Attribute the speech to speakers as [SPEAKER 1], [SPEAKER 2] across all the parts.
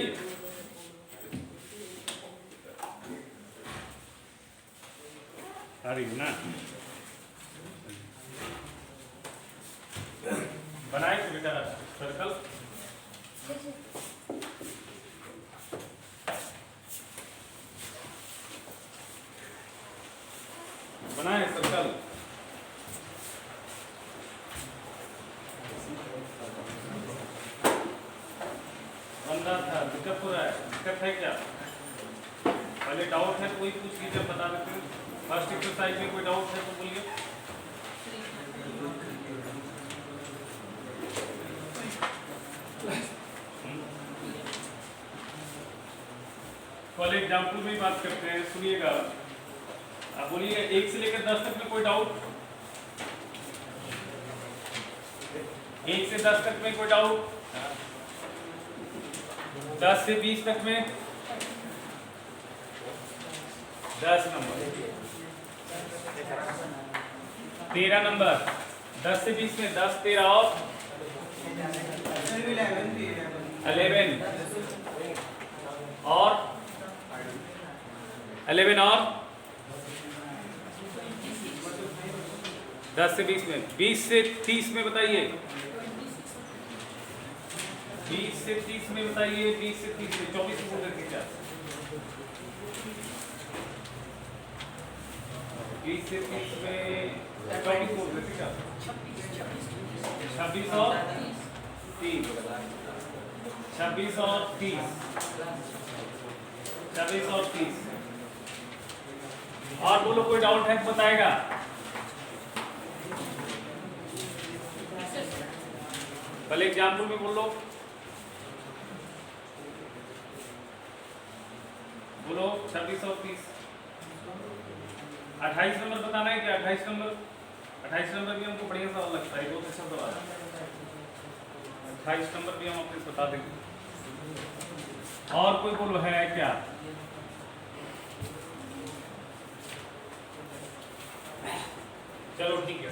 [SPEAKER 1] ये? आ रही है ना? बनाए थे बेटा सर्कल। बनाए सर्कल। बंदा था, दिक्कत हो रहा है, दिक्कत है क्या? पहले डाउट है कोई पूछ लीजिए, बता देते हैं। फर्स्ट एक्सरसाइज में कोई डाउट है तो बोलिए। कल एग्जाम्पल में बात करते हैं, सुनिएगा। आप बोलिए 1 से लेकर 10 तक में कोई डाउट? 1 से 10 तक में कोई डाउट? 10 से 20 तक में 10 नंबर, 13 नंबर, 10 से 20 में 10, 13 और 11 और 11 और 10 से 20 में, 20 से 30 में बताइए, 20 से 30 में बताइए, 20 से 30 में 24 बोल रहे थे क्या? 20 से 30 में 24 बोल रहे थे क्या? 26 और 30, 26 और 30, 26 और 30। और बोलो कोई डाउट है तो बताएगा। पहले एग्जाम्पल में बोलो, बोलो 26 और 30। 28 नंबर बताना है क्या? 28 नंबर, 28 नंबर भी हमको बढ़िया सा लगता है, बहुत अच्छा सवाल है। 28 नंबर भी हम आपको बता देंगे। और कोई बोलो है क्या? चलो ठीक है,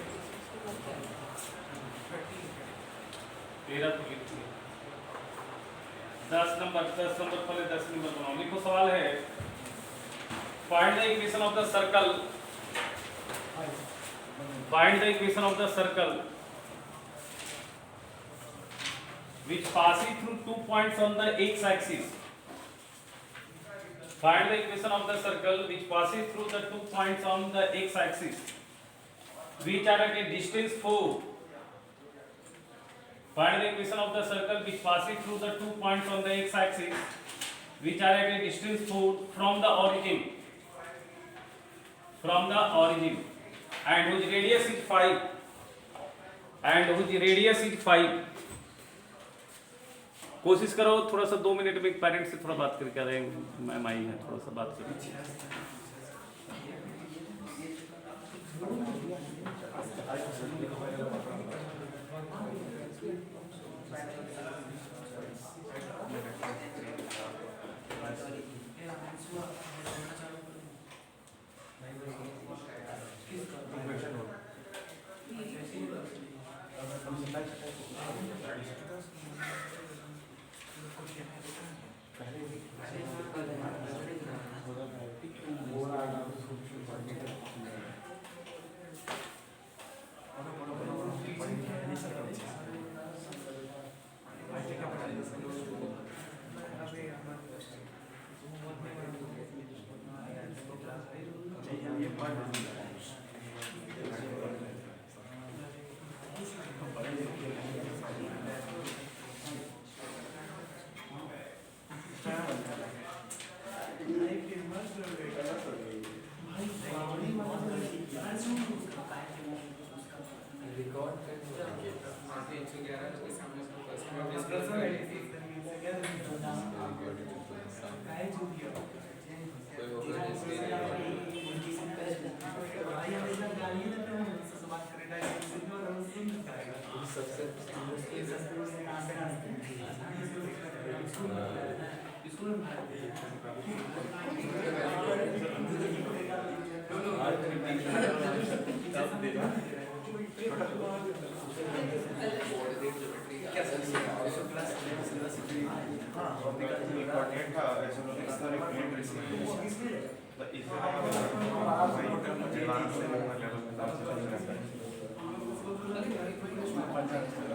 [SPEAKER 1] 13 तो लिख दिए। 10 नंबर पहले 10 नंबर बनाओ। लिखो, सवाल है find the equation of the circle, find the equation of the circle which passes through 2 points on the x axis. Find the equation of the circle which passes through the 2 points on the x axis which are at a distance 4. Find the equation of the circle which passes through the 2 points on the x axis which are at a distance 4 from the origin, and whose radius is 5, and whose radius is 5. कोशिश करो थोड़ा सा 2 minute में parents से थोड़ा बात करके आ रहे हैं, मैम आई है, थोड़ा सा बात करिए।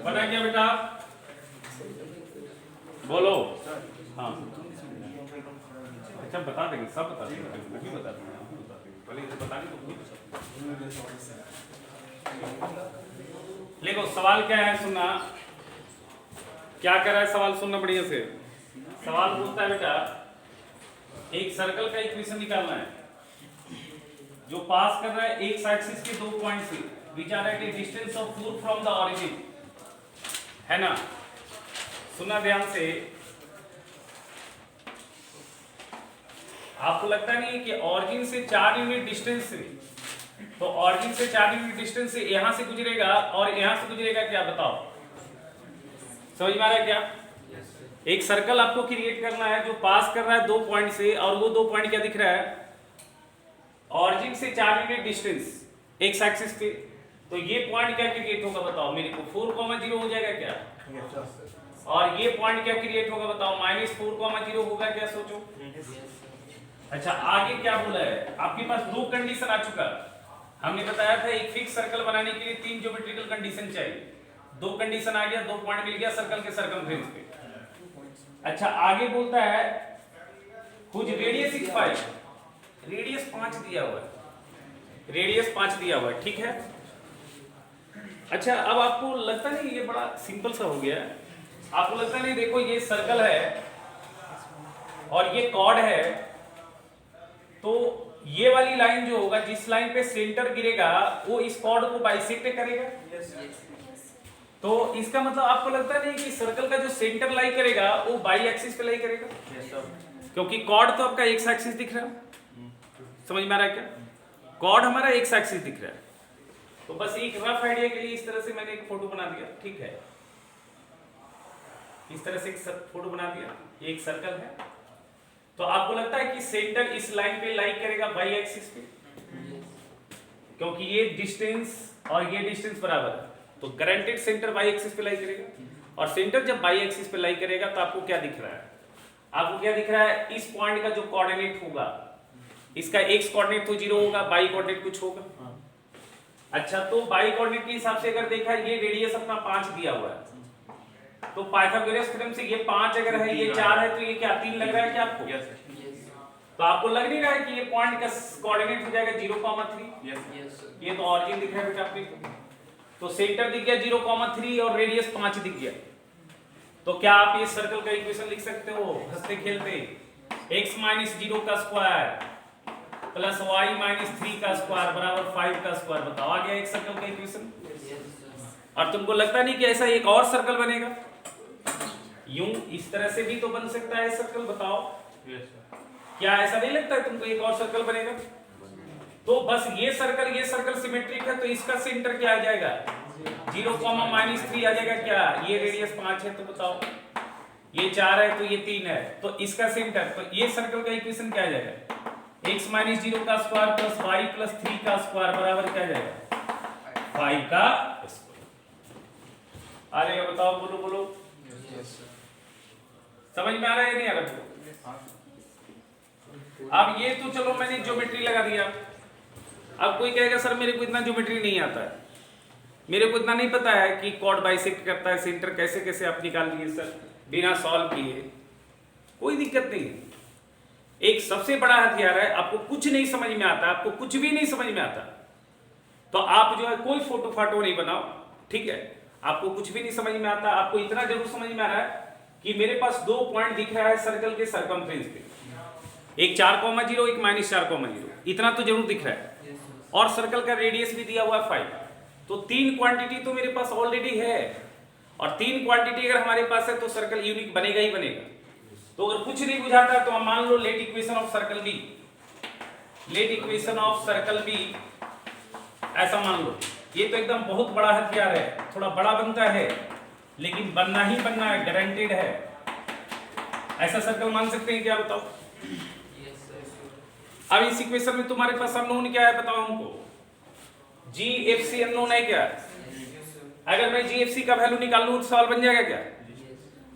[SPEAKER 1] बना क्या बेटा? बोलो। हाँ अच्छा बता देंगे, सब बता देंगे, वो भी बता देंगे, हम भी बता देंगे, पहले इसे बता दें तो खुद देखो सवाल क्या है, सुनना क्या कर रहा है सवाल, सुनना बढ़िया से। सवाल पूछता है बेटा एक सर्कल का इक्वेशन निकालना है जो पास कर रहा है एक्स एक्सिस के 2 पॉइंट से, which are at a distance of 4 from the origin, है ना। सुनना ध्यान से। आपको लगता नहीं है कि ऑरिजिन से 4 यूनिट डिस्टेंस से, तो ऑरिजिन से 4 यूनिट डिस्टेंस से यहां से गुजरेगा और यहां से गुजरेगा, क्या बताओ, समझ में आ रहा है क्या? एक सर्कल आपको क्रिएट करना है जो पास कर रहा है 2 पॉइंट से, और वो 2 पॉइंट क्या दिख रहा है, ऑरिजिन से 4 यूनिट डिस्टेंस एक्स एक्सिस पे, तो ये पॉइंट क्या क्रिएट होगा बताओ मेरे को, 4,0 हो जाएगा क्या? और ये पॉइंट क्या क्रिएट होगा बताओ, -4,0 होगा क्या, सोचो। अच्छा आगे क्या बोला है, आपके पास 2 कंडीशन आ चुका। हमने बताया था एक फिक्स सर्कल बनाने के लिए 3 ज्योमेट्रिकल कंडीशन चाहिए, 2 कंडीशन आ गया, 2 पॉइंट मिल गया सर्कल के सर्कमफ्रेंस पे। अच्छा आगे बोलता है कुछ रेडियस 5, रेडियस 5 दिया हुआ है, रेडियस 5 दिया हुआ है, ठीक है। अच्छा अब आपको लगता नहीं ये बड़ा सिंपल सा हो गया है, आपको लगता नहीं, देखो ये सर्कल है और ये कॉर्ड है, तो ये वाली लाइन जो होगा, जिस लाइन पे सेंटर गिरेगा वो इस कॉर्ड को बाइसेक्ट करेगा। तो इसका मतलब आपको लगता नहीं कि सर्कल का जो सेंटर लाई करेगा वो बाई एक्सिस पे लाई करेगा, क्योंकि कॉर्ड तो आपका एक्स एक्सिस दिख रहा है, समझ में आ रहा है क्या? कॉर्ड हमारा एक्स एक्सिस दिख रहा है। तो बस एक रफ आइडिया के लिए इस तरह से मैंने एक फोटो बना दिया, ठीक है, इस तरह से एक फोटो बना दिया, ये एक सर्कल है। तो आपको लगता है कि सेंटर इस लाइन पे लाई करेगा बाई एक्सिस पे, क्योंकि ये डिस्टेंस और ये डिस्टेंस बराबर है, तो गारंटेड सेंटर बाई एक्सिस पे लाई करेगा। और सेंटर जब बाई एक्सिस पे लाई करेगा तो आपको क्या दिख रहा है, आपको क्या दिख रहा है, इस पॉइंट का जो कोऑर्डिनेट होगा, इसका एक्स कोऑर्डिनेट तो 0 होगा, बाई कोऑर्डिनेट कुछ होगा। अच्छा तो बाई कोऑर्डिनेट के हिसाब से अगर देखा, ये रेडियस अपना 5 दिया हुआ है, तो पाइथागोरस थ्योरम से ये 5 अगर है, ये 4 है, तो ये क्या 3 लग रहा है क्या आपको? तो आपको लग नहीं रहा है कि ये पॉइंट का कोऑर्डिनेट हो जाएगा 0,3? ये तो ऑरिजिन दिख रहा है बेटा आपको, तो सेंटर दिख गया 0,3 और रेडियस 5 दिख गया। तो क्या आप ये सर्कल का इक्वेशन लिख सकते हो हंसते खेलते, x - 0 का स्क्वायर प्लस y - 3 का स्क्वायर बराबर 5 का स्क्वायर। बताओ आ गया एक सर्कल का इक्वेशन। और तुमको लगता नहीं कि ऐसा एक और सर्कल बनेगा, यूं इस तरह से भी तो बन सकता है सर्कल, बताओ क्या ऐसा नहीं लगता है तुमको एक और सर्कल बनेगा? तो बस ये सर्कल सिमेट्रिक है, तो इसका सेंटर क्या आ जाएगा, 0,-3 आ जाएगा क्या? ये रेडियस 5 है, तो बताओ ये 4 है तो ये 3 है, तो इसका सेंटर, तो ये सर्कल का इक्वेशन क्या आ जाएगा, x - 0 का स्क्वायर प्लस y + 3 का स्क्वायर बराबर क्या आ जाएगा, 5 का स्क्वायर। आ जाएगा, बताओ बोलो बोलो। समझ में आ रहा है या नहीं आ रहा? अब ये तो चलो मैंने ज्योमेट्री लगा दिया। अब कोई कहेगा सर मेरे को इतना ज्योमेट्री नहीं आता है, मेरे को इतना नहीं पता है कि कॉर्ड बाइसेक्ट करता है, सेंटर कैसे कैसे आप निकाल लिए सर बिना सॉल्व किए। कोई दिक्कत नहीं है, एक सबसे बड़ा हथियार है, आपको कुछ नहीं समझ में आता, आपको कुछ भी नहीं समझ में आता, तो आप जो है कोई फोटो फाटो नहीं बनाओ, ठीक है। आपको कुछ भी नहीं समझ में आता, आपको इतना जरूर समझ में आ रहा है कि मेरे पास 2 पॉइंट दिख रहा है सर्कल के सर्कमफ्रेंस पे, एक 4,0 एक -4,0, इतना तो जरूर दिख रहा है, और सर्कल का रेडियस भी दिया हुआ है 5। तो 3 क्वांटिटी तो मेरे पास ऑलरेडी है, और 3 क्वांटिटी अगर हमारे पास है तो सर्कल यूनिक बनेगा ही बनेगा। तो अगर कुछ नहीं बुझाता है तो हम मान लो let equation of circle B, let equation of circle B ऐसा मान लो। ये तो एकदम बहुत बड़ा हथियार है, थोड़ा बड़ा बनता है लेकिन बनना ही बनना है, गारंटेड है। ऐसा सर्कल मान सकते हैं क्या, बताओ? अब इस इक्वेशन में तुम्हारे पास अननोन क्या है बताओ हमको, GFC अननोन है क्या? अगर मैं GFC का वैल्यू निकाल लूं तो सवाल बन जाएगा क्या?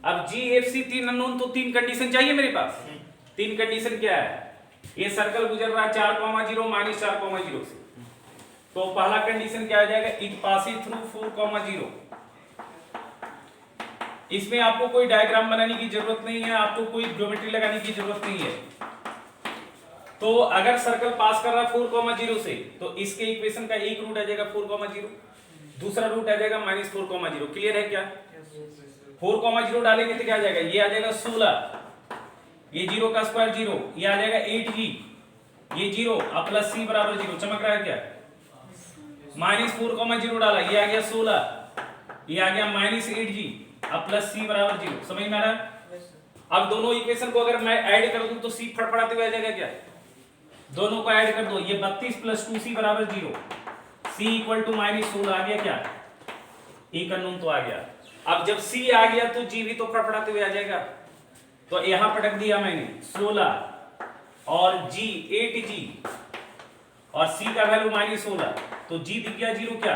[SPEAKER 1] अब GFC 3 अननोन, तो 3 कंडीशन चाहिए मेरे पास, तीन कंडीशन क्या है, ये सर्कल गुजर रहा है 4,0 माइनस 4,0 से, तो पहला कंडीशन क्या आ जाएगा, इट पासिंग थ्रू 4,0। इसमें आपको कोई डायग्राम बनाने की जरूरत नहीं है, आपको कोई ज्योमेट्री लगाने की जरूरत नहीं है। तो अगर सर्कल पास कर रहा है 4,0 से, तो इसके इक्वेशन का एक रूट आ जाएगा 4,0, दूसरा रूट आ जाएगा -4,0। क्लियर है क्या? 4,0 डालेंगे तो क्या आ जाएगा, ये आ जाएगा 16, ये 0 का स्क्वायर 0, ये आ जाएगा 8g, ये 0 और प्लस c बराबर 0। चमक रहा है क्या? -4,0 डाला, ये आ गया 16, ये आ गया -8g अब प्लस c बराबर 0। समझ में आ रहा है? अब दोनों इक्वेशन को अगर मैं ऐड कर दूं तो c फड़फड़ाते हुए आ जाएगा क्या? दोनों को ऐड कर दो, ये 32 प्लस 2c बराबर 0, c इक्वल टू -16 आ गया क्या? एक अननोन तो आ गया। अब जब c आ गया तो g भी तो फड़फड़ाते हुए आ जाएगा, तो यहां पटक दिया मैंने 16 और g 8g और c का वैल्यू -16, तो g दिख गया 0 क्या?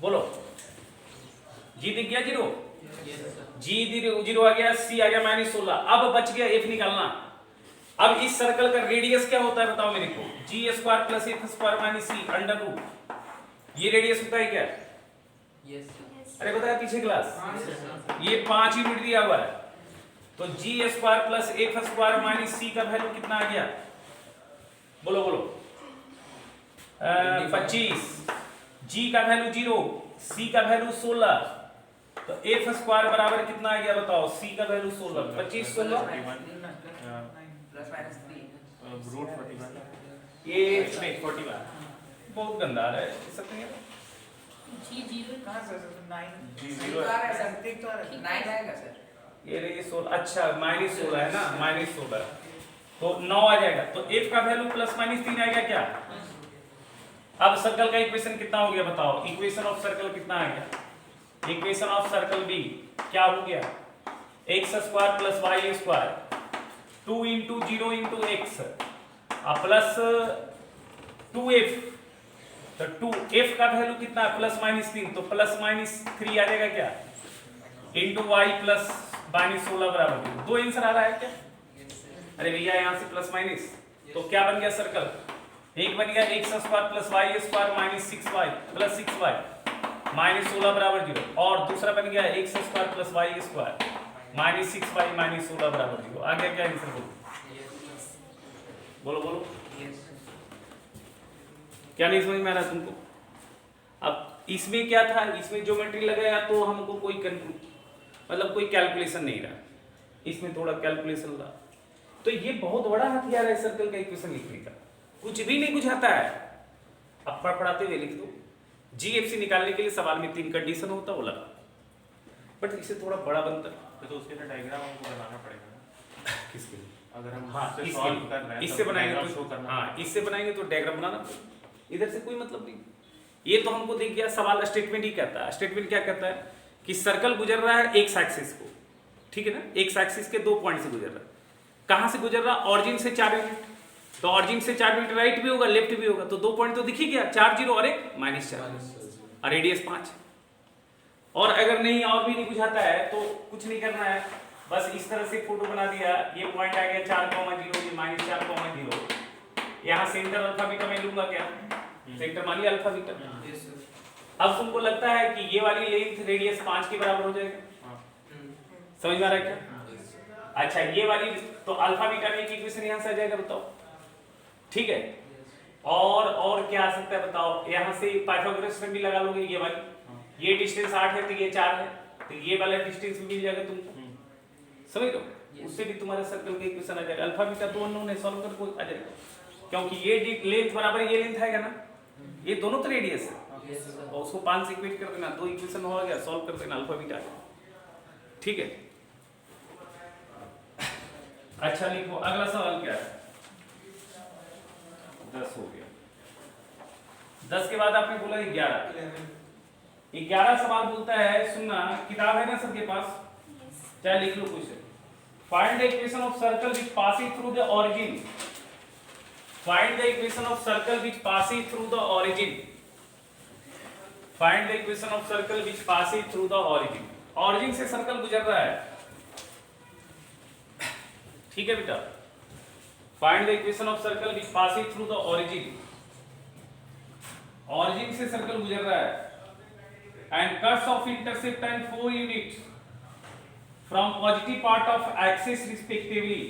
[SPEAKER 1] बोलो, g दिख गया 0, g 0 आ गया, c आ गया -16। अब बच गया f निकालना। अब इस सर्कल का रेडियस क्या होता है बताओ मेरे को, g² + f² - c under root, ये रेडियस होता है क्या? अरे बताया पीछे क्लास, ये 5 यूनिट दिया हुआ है, तो g² + f² - c का वैल्यू कितना आ गया? बोलो बोलो, 25, g का वैल्यू 0, c का वैल्यू 16, तो f² बराबर कितना आ गया बताओ, c का वैल्यू 16, 25 16
[SPEAKER 2] रूट 41,
[SPEAKER 1] ये 41 बहुत गंदा आ रहा है, सब नहीं है।
[SPEAKER 3] जी 0
[SPEAKER 4] कहां से 9
[SPEAKER 2] G0
[SPEAKER 4] है सर, ठीक तो है 9 आएगा सर।
[SPEAKER 1] ये रही 16, अच्छा -16 है ना, -16 तो 9 आ जाएगा, तो f का वैल्यू +-3 आएगा क्या? अब सर्कल का इक्वेशन कितना हो गया बताओ, इक्वेशन ऑफ सर्कल कितना आ गया? इक्वेशन ऑफ सर्कल b क्या हो गया, x² + y² 2 × 0 × x plus 2f, तो 2f का वैल्यू कितना है +-3, तो +-3 आ जाएगा क्या, इंटू y प्लस -16 बराबर 0। दो आंसर आ रहा है क्या? अरे भैया यहाँ से प्लस माइनस, तो क्या बन गया सर्कल, एक बन गया x² + y² - 6y + 6y -16 बराबर 0, और दूसरा बन गया x² + y² -6y - 16 बराबर 0। आ गया क्या आंसर? बोलो बोलो, क्या नहीं समझ में आ रहा तुमको? अब इसमें क्या था, इसमें ज्योमेट्री लगाया तो हमको कोई मतलब कोई कैलकुलेशन नहीं रहा, इसमें थोड़ा कैलकुलेशन रहा, तो ये बहुत बड़ा हथियार है सर्कल का इक्वेशन लिखने का, कुछ भी नहीं बुझाता है। अब पढ़ाते हुए लिख दो, जीएफसी निकालने के लिए सवाल में 3 कंडीशन होता वो लगा, बट इससे थोड़ा बड़ा बनता है।
[SPEAKER 2] तो उसके लिए डायग्राम हमको बनाना पड़ेगा ना।
[SPEAKER 1] किसके लिए?
[SPEAKER 2] अगर हम
[SPEAKER 1] हाँ,
[SPEAKER 2] इससे
[SPEAKER 1] इसके
[SPEAKER 2] सॉल्व
[SPEAKER 1] लिए।
[SPEAKER 2] कर रहे हैं
[SPEAKER 1] इससे
[SPEAKER 2] तो
[SPEAKER 1] बनाएंगे
[SPEAKER 2] डायग्राम
[SPEAKER 1] तो
[SPEAKER 2] शो करना
[SPEAKER 1] हाँ, इससे बनाएंगे तो डायग्राम बनाना पड़ेगा, इधर से कोई मतलब नहीं। ये तो हमको देख गया, सवाल स्टेटमेंट ही कहता है। स्टेटमेंट क्या कहता है कि सर्कल गुजर रहा है एक्स एक्सिस को, ठीक है ना, एक्स एक्सिस के 2 पॉइंट से गुजर रहा है। कहां से गुजर रहा? ऑरिजिन से 4 यूनिट, तो ऑरिजिन से 4 यूनिट राइट भी होगा लेफ्ट भी होगा, तो 2 पॉइंट तो दिख ही गया, 4 0 और एक -4 और रेडियस 5। और अगर नहीं और भी नहीं बुझाता है तो कुछ नहीं करना है, बस इस तरह से फोटो बना दिया, ये पॉइंट आ गया 4,0, ये -4,0, यहाँ सेंटर अल्फा बीटा मैं लूंगा क्या, सेंटर मानिए अल्फा बीटा। अब तुमको लगता है कि ये वाली लेंथ रेडियस 5 के बराबर हो जाएगा, समझ में आ रहा है क्या? अच्छा ये वाली तो अल्फा बीटा में एक इक्वेशन यहाँ से आ जाएगा, बताओ ठीक है। और क्या आ सकता है बताओ, यहाँ से पाइथागोरस में भी लगा लोगे, ये वाली ये डिस्टेंस 8 है तो ये 4 है, तो ये वाला डिस्टेंस मिल जाएगा तुमको, समझ लो, उससे भी तुम्हारा सर्कल का इक्वेशन आ जाएगा। अल्फा बीटा 2 अननोन है, सॉल्व कर को आ जाएगा, क्योंकि ये लेंथ बराबर ये लेंथ आएगा ना, ये दोनों तो रेडियस है, और उसको 5 से इक्वेट कर देना, 2 इक्वेशन हो गया, सॉल्व कर देना, अल्फा बीटा ठीक है। अच्छा लिखो, अगला सवाल क्या है? 10 हो गया। 10 के बाद आपने बोला 11 सवाल बोलता है, सुनना, किताब है ना सबके पास, चाहे लिख लो question. Find the equation of circle which passing through the origin, find the equation of circle which passing through the origin, find the equation of circle which passing through the origin. Origin से circle गुजर रहा है, ठीक है बेटा, find the equation of circle which passing through the origin, origin से circle गुजर रहा है and cuts off intercept and 4 units from positive part of axis respectively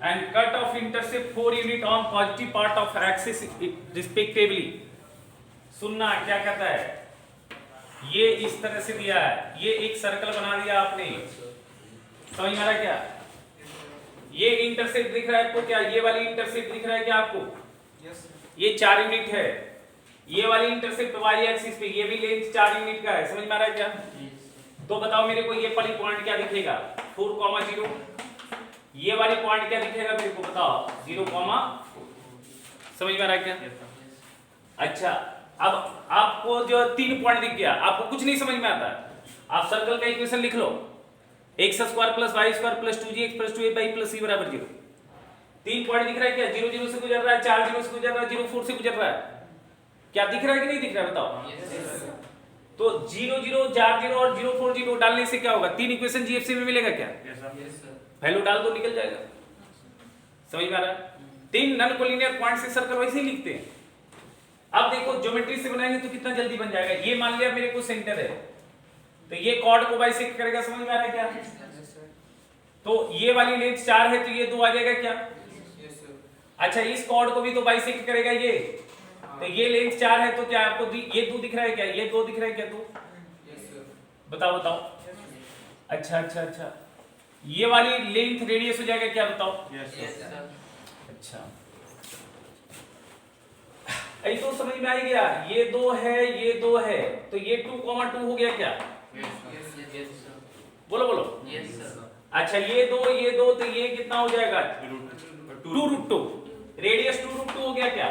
[SPEAKER 1] and cut of intercept 4 unit on positive part of axis respectively। सुनना क्या कहता है, ये इस तरह से दिया है, ये एक सर्कल बना दिया आपने, समझ में आ रहा है क्या? ये इंटरसेप्ट दिख रहा है आपको क्या? ये वाली इंटरसेप्ट दिख रहा है क्या आपको?
[SPEAKER 4] Yes,
[SPEAKER 1] ये 4 यूनिट है, ये वाली इंटरसेप्ट वाई एक्सिस पे, ये भी लेंथ 4 यूनिट का है, समझ में आ रहा है क्या? तो बताओ मेरे को ये वाली पॉइंट क्या दिखेगा? 4,0। ये वाली पॉइंट क्या दिखेगा मेरे को बताओ? 0, समझ में आ रहा है क्या? अच्छा, अब आपको जो 3 पॉइंट दिख गया, आपको कुछ नहीं समझ में आता, आप सर्कल का इक्वेशन लिख लो, x² + y² + 2gx + 2ay + c = 0। 3 point दिख रहा है क्या? 0 0 से गुजर रहा है, 4 0 से गुजर रहा है, 0 4 से गुजर रहा है, क्या दिख रहा है कि नहीं दिख रहा है बताओ? तो 0 0 4 0 और 0 4 0 डालने से क्या होगा? 3 इक्वेशन जीएफसी में मिलेगा क्या? वैल्यू डाल दो, निकल जाएगा, समझ में आ रहा है? 3 नॉन कोलिनियर पॉइंट से सर्कल वैसे ही लिखते हैं। अब देखो ज्योमेट्री से बनाएंगे तो कितना जल्दी बन जाएगा। ये मान लिया मेरे को सेंटर है, तो ये कॉर्ड को बाइसेक्ट करेगा, समझ में आ रहा है क्या? तो ये वाली लेंथ 4 है, तो ये 2 आ जाएगा क्या? अच्छा, इस कॉर्ड को भी तो बाइसेक्ट करेगा ये, तो ये लेंथ 4 है, तो क्या आपको ये 2 दिख रहा है क्या? ये 2 दिख रहा है क्या? 2 बताओ बताओ। अच्छा अच्छा अच्छा, ये वाली लेंथ रेडियस हो जाएगा क्या बताओ? अच्छा, ऐ तो समझ में आ गया, ये 2 है, ये 2 है, तो ये 2,2 हो गया क्या? बोलो बोलो। अच्छा, ये 2, तो ये कितना हो जाएगा? 2√2, रेडियस 2√2 हो गया क्या?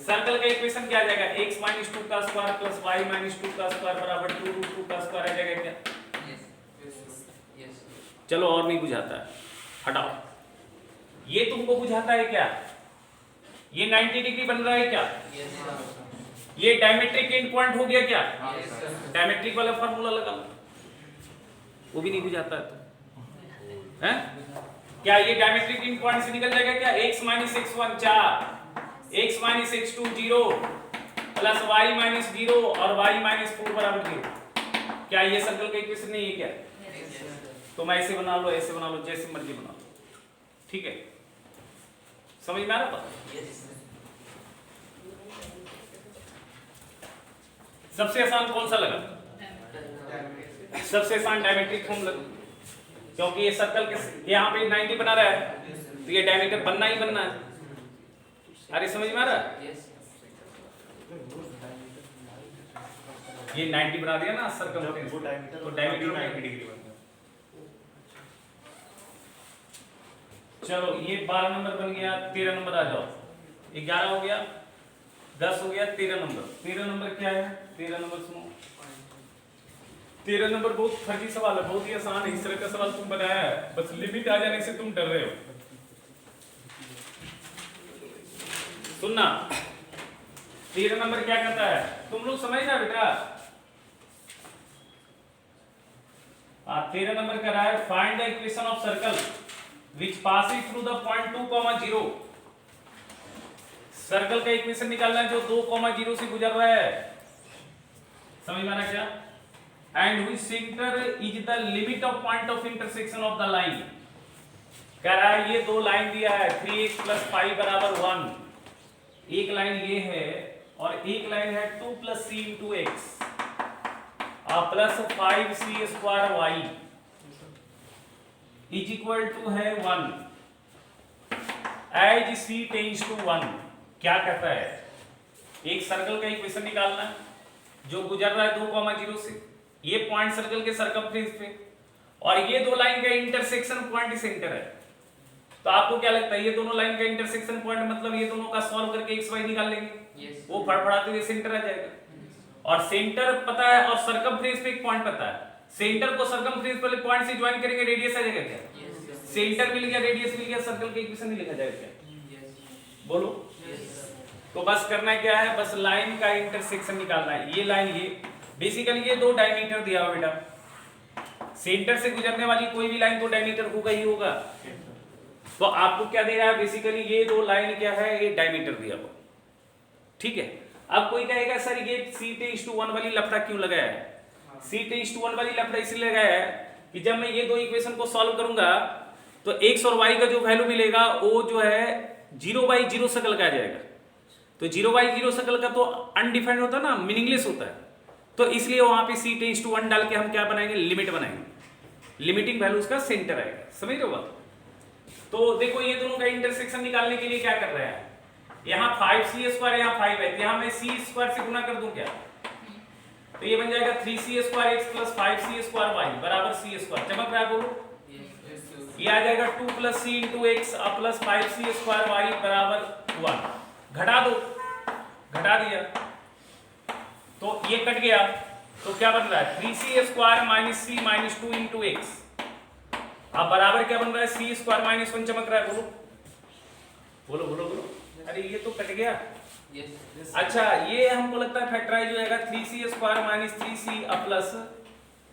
[SPEAKER 1] सर्कल का इक्वेशन क्या आ जाएगा? x - 2 का स्क्वायर प्लस y - 2 का स्क्वायर बराबर 2√2 का स्क्वायर आ जाएगा क्या? चलो, और नहीं बुझाता है, हटाओ। ये तुमको बुझाता है क्या? ये 90 डिग्री बन रहा है क्या? ये डायमेट्रिक एंड पॉइंट हो गया क्या? डायमेट्रिक वाला फार्मूला लगा लो, वो भी नहीं बुझाता है तो हैं? क्या ये डायमेट्रिक एंड पॉइंट से निकल जाएगा क्या? x - x1 4, x - x2 0 plus y - 0 और y - 4 बराबर 0। क्या ये सर्कल का इक्वेशन नहीं है क्या? तो मैं ऐसे बना लो, ऐसे बना लो, जैसे मर्जी बना लो, ठीक है? समझ में आ रहा है? सबसे आसान कौन सा लगा? सबसे आसान डायमेट्रिक फॉर्म लगा, क्योंकि ये सर्कल के यहाँ पे 90 बना रहा है, तो ये डायमीटर बनना ही बनना है। अरे समझ में आ रहा है? ये 90 बना दिया ना सर्कल, तो डायमीटर 90 डिग्री बन गया। चलो, ये 12 नंबर बन गया, 13 नंबर आ जाओ। 11 हो गया, 10 हो गया, 13 नंबर। 13 नंबर क्या है? 13 नंबर सुनो, 13 नंबर बहुत फर्जी सवाल है, बहुत ही आसान है। इस तरह का सवाल तुम बनाया है, बस लिमिट आ जाने से तुम डर रहे हो। सुनना, 13 नंबर क्या कहता है, तुम लोग समझना बेटा। 13 नंबर कह रहा है find the equation of circle which passing through the point 2, 0। Circle का इक्वेशन निकालना है जो 2, 0 से गुजर रहा है, समझ में आ रहा क्या? And which centre is the limit of point of intersection of the line. कह रहा है ये 2 लाइन दिया है, 3x + 5 = 1। एक लाइन ये है और एक लाइन है 2 + c × x plus 5c² y is equal to है 1 एज c टेंड्स टू 1। क्या कहता है? एक सर्कल का इक्वेशन निकालना है जो गुजर रहा है 2, 0 से, ये पॉइंट सर्कल के सर्कमफ्रेंस पे, और ये 2 लाइन का इंटरसेक्शन पॉइंट सेंटर है। तो आपको क्या लगता है, ये दोनों लाइन का इंटरसेक्शन पॉइंट मतलब ये दोनों का सॉल्व करके x y निकाल लेंगे? वो फड़फड़ाते हुए सेंटर आ जाएगा, और सेंटर पता है और सर्कमफ्रेंस पे एक पॉइंट पता है। सेंटर को सर्कमफ्रेंस वाले पॉइंट से ज्वाइन करेंगे, रेडियस आ जाएगा क्या? सेंटर मिल गया, रेडियस मिल गया, सर्कल के इक्वेशन नहीं लिखा जाएगा क्या? बोलो। तो बस करना क्या है, बस लाइन का इंटरसेक्शन निकालना है। ये लाइन, ये बेसिकली ये 2 डायमीटर दिया हुआ बेटा, सेंटर से गुजरने वाली कोई भी लाइन तो डायमीटर होगा ही होगा। तो आपको क्या दे रहा है बेसिकली, ये दो लाइन क्या है, ये डायमीटर दिया हुआ, ठीक है। अब कोई कहेगा सर ये c/1 वाली लफड़ा क्यों लगाया है? c/1 वाली लफड़ा इसलिए लगाया है कि जब मैं ये दो इक्वेशन को सॉल्व करूंगा तो x और y का जो वैल्यू मिलेगा वो जो है 0/0 शक्ल का आ जाएगा। तो 0/0 शक्ल का तो अनडिफाइंड होता है ना, मीनिंगलेस होता है। तो इसलिए वहां पे c/1 डाल के हम क्या बनाएंगे, लिमिट बनाएंगे, लिमिटिंग वैल्यू उसका सेंटर आएगा। समझ रहे हो बात? तो देखो ये दोनों का इंटरसेक्शन निकालने के लिए क्या कर रहे हैं, यहाँ 5c², यहाँ 5 है, यहाँ मैं c² से गुना कर दूं क्या, तो ये बन जाएगा 3c² x + 5c² y बराबर c²। चमक रहा है बोलो? ये आ जाएगा 2 + c × x + 5c² y बराबर 1। घटा दो, घटा दिया तो ये कट गया, तो क्या बन रहा है 3c² - c - 2 × x। अब बराबर क्या बन रहा है c² - 1। चमक रहा है बोलो? बोलो बोलो बोलो। अरे ये तो कट गया। अच्छा ये हमको लगता है फैक्टराइज हो जाएगा 3c² - 3c प्लस,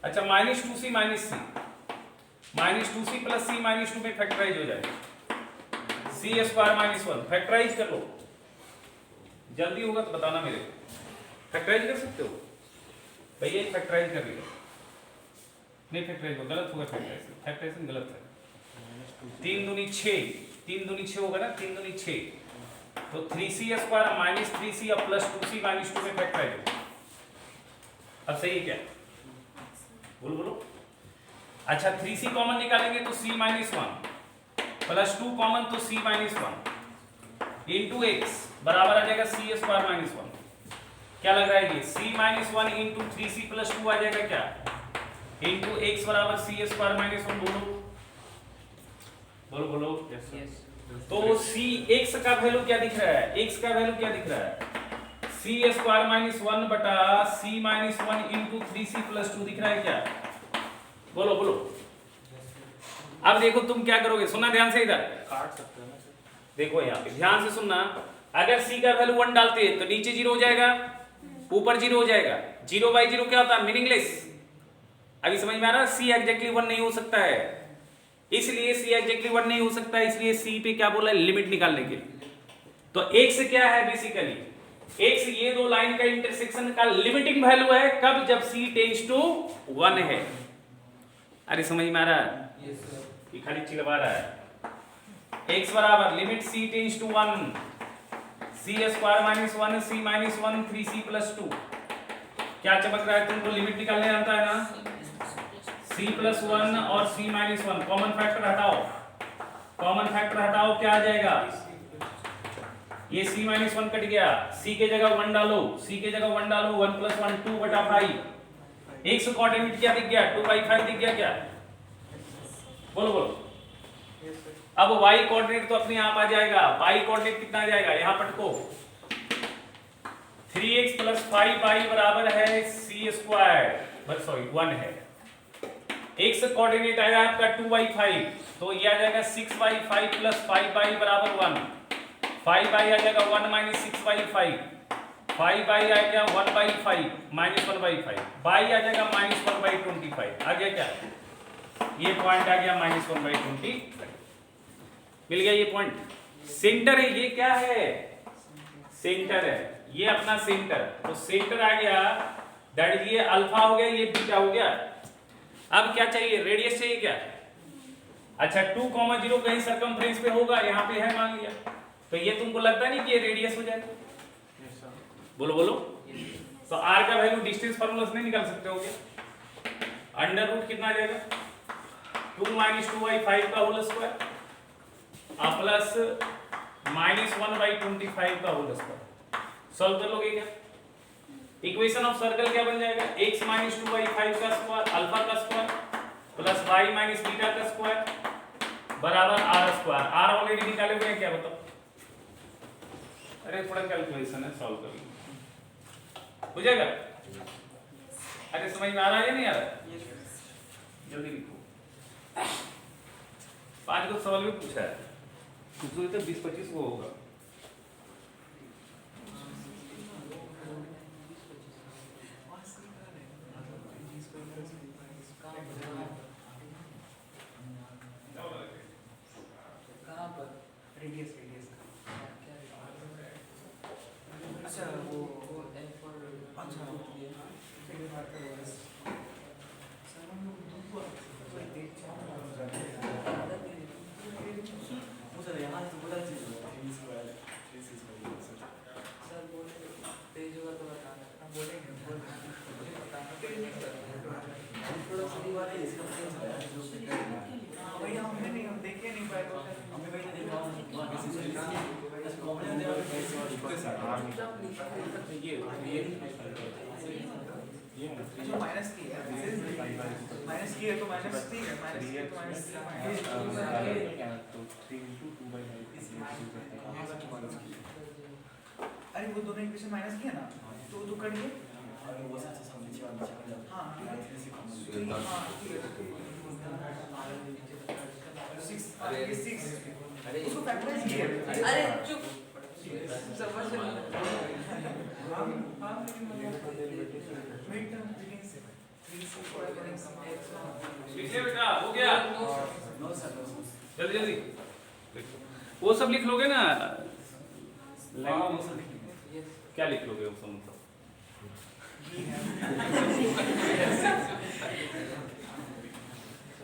[SPEAKER 1] अच्छा -2c - c, -2c + c - 2 में फैक्टराइज हो जाएगा c² - 1। फैक्टराइज कर लो, जल्दी होगा तो बताना मेरे को। फैक्टराइज कर सकते हो भैया? फैक्टराइज कर लिया, नहीं फैक्टराइज हो गलत होगा, फैक्टराइजेशन गलत है। 3 दूनी 6, 3 दूनी 6 होगा ना, 3 दूनी 6, तो 3c² - 3c + 2c - 2 में फैक्टराइज होगा। अब सही है क्या? बोलो बोलो। अच्छा 3c कॉमन निकालेंगे तो c - 1 प्लस 2 कॉमन तो c - 1 इंटू x बराबर आ जाएगा c² - 1। क्या लग रहा है ये c - 1 इंटू 3c + 2 आ जाएगा क्या, इंटू x बराबर c² - 1। बोलो बोलो बोलो। तो c x का वैल्यू क्या दिख रहा है, x का वैल्यू क्या दिख रहा है, c² - 1 बटा c - 1 इंटू 3c + 2 दिख रहा है क्या? बोलो बोलो। अब देखो तुम क्या करोगे, सुनना ध्यान से, इधर
[SPEAKER 2] काट सकते हैं ना सर?
[SPEAKER 1] देखो यहाँ पे ध्यान से सुनना। अगर c का वैल्यू 1 डालते हैं तो नीचे 0 हो जाएगा, ऊपर 0 हो जाएगा। 0/0 क्या होता है, मीनिंगलेस। अभी समझ में आ रहा है? c एग्जैक्टली 1 नहीं हो सकता है, इसलिए c एग्जैक्टली 1 नहीं हो सकता है, इसलिए c पे क्या बोला है, लिमिट निकालने के लिए। तो x क्या है बेसिकली, x ये दो लाइन का इंटरसेक्शन का लिमिटिंग वैल्यू है, कब, जब c → 1 है। अरे समझ में आ रहा है? ये खाली चिलवा रहा है। x बराबर limit c → 1 c² - 1 c - 1 3c + 2। क्या चमक रहा है? तुमको लिमिट निकालने आता है ना, c + 1 और c - 1। कॉमन फैक्टर हटाओ, कॉमन फैक्टर हटाओ, क्या आ जाएगा, ये c - 1 कट गया, c के जगह 1 डालो, c के जगह 1 डालो, 1 + 1 2/5। x कोऑर्डिनेट क्या दिख गया, 2/5 दिख गया क्या? बोलो बोलो। अब y कोऑर्डिनेट तो अपने आप आ जाएगा, y कोऑर्डिनेट कितना आ जाएगा, यहां पटको 3x + 5y बराबर है c², सॉरी 1 है। x कोऑर्डिनेट आया आपका 2/5, तो ये आ जाएगा 6/5 + 5y बराबर 1। 5y आ जाएगा 1 - 6/5, 5y आ गया 1/5 - 1/5, y आ जाएगा -1/25। आ गया क्या, ये पॉइंट आ गया -1/25, मिल गया ये पॉइंट। सेंटर है, ये क्या है, सेंटर है, ये अपना सेंटर। तो सेंटर आ गया, दैट इज ये अल्फा हो गया, ये बीटा हो गया। अब क्या चाहिए, रेडियस चाहिए क्या? अच्छा 2,0 कहीं सर्कमफ्रेंस पे होगा, यहाँ पे है मान लिया, तो ये तुमको लगता नहीं कि ये रेडियस हो जाएगा? बोलो बोलो। तो r का वैल्यू डिस्टेंस फार्मूला से नहीं निकाल सकते हो क्या? √ कितना आ जाएगा, 2 - 2/5 का होल स्क्वायर प्लस -1/25 का होल स्क्वायर। सॉल्व कर लोगे क्या? इक्वेशन ऑफ सर्कल क्या बन जाएगा, x - 2/5 का स्क्वायर अल्फा का स्क्वायर प्लस y - बीटा का स्क्वायर बराबर r²। r ऑलरेडी निकाले हुए हैं क्या, बताओ? अरे थोड़ा कैलकुलेशन है, सॉल्व कर लो, हो जाएगा। अरे समझ में आ रहा है या नहीं आ रहा? जल्दी लिखो। 5 को सवाल भी पूछा है, तो 20-25 को होगा।
[SPEAKER 4] भैया हमने नहीं, हम देखे नहीं पाए तो हमें भैया जो माइनस की है, माइनस की है तो माइनस ठीक है, माइनस की है तो माइनस अरे वो दोनों इक्वेशन माइनस किया ना, तो दो कट गए। हाँ ठीक है, हाँ ठीक है, 6 उसको फैक्टराइज किया।
[SPEAKER 5] अरे चुप समझ
[SPEAKER 1] लिखिए बेटा, हो गया? जल्दी जल्दी वो सब लिख लोगे ना, क्या लिख लोगे वो सब?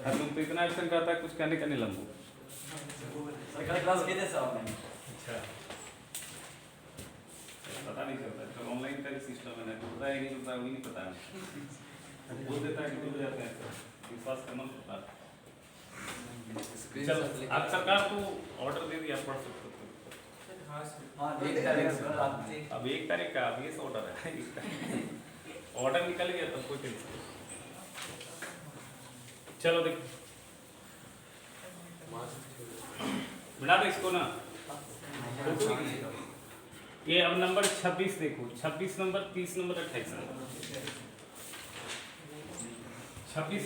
[SPEAKER 1] तुम तो इतना एक्शन करता है, कुछ कहने का नहीं लंबू। अच्छा, पता नहीं चलता, तो ऑनलाइन का सिस्टम है ना, पता है कि पता है वही नहीं पता है, बोल देता है कि डूब जाते हैं, विश्वास करना पड़ता है। चलो, अब सरकार को ऑर्डर दे दिया, पढ़ सकते हो। अब 1 तारीख का अब ये ऑर्डर है, ऑर्डर निकल गया तब कोई टेंशन। चलो देखो, बना दो इसको ना, ये अब नंबर 26 देखो, 26 नंबर, 30 नंबर, 28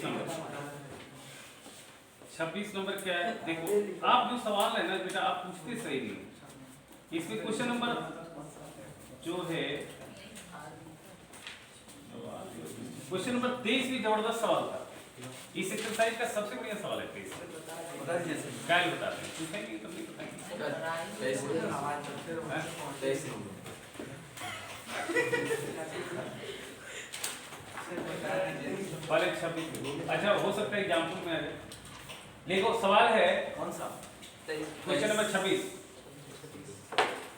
[SPEAKER 1] नंबर, 26 नंबर क्या है देखो। आप जो सवाल है ना बेटा, आप पूछते सही नहीं। इसमें क्वेश्चन नंबर जो है, क्वेश्चन नंबर 23 भी जबरदस्त सवाल था। इस एक्सरसाइज का सबसे बढ़िया सवाल है 23। क्या बताते हैं, पूछेंगे तब नहीं बताएंगे। पहले 26, अच्छा हो सकता है एग्जाम्पल में आ जाए। देखो सवाल है
[SPEAKER 5] कौन सा?
[SPEAKER 1] क्वेश्चन नंबर 26